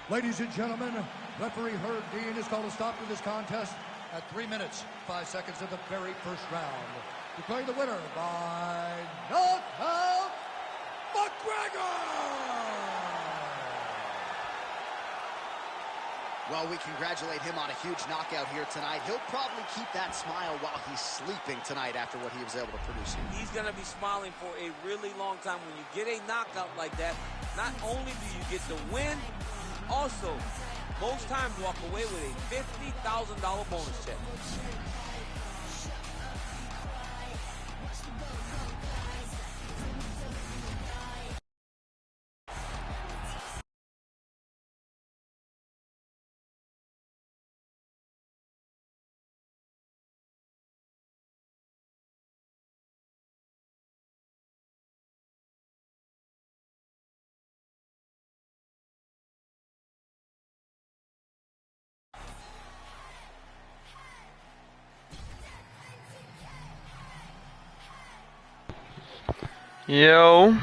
Ladies and gentlemen, referee Herb Dean has called a stop to this contest at 3 minutes, 5 seconds of the very first round. Declaring the winner by knockout, McGregor! Well, we congratulate him on a huge knockout here tonight. He'll probably keep that smile while he's sleeping tonight after what he was able to produce here. He's going to be smiling for a really long time. When you get a knockout like that, not only do you get the win, also, most times walk away with a $50,000 bonus check. Yo.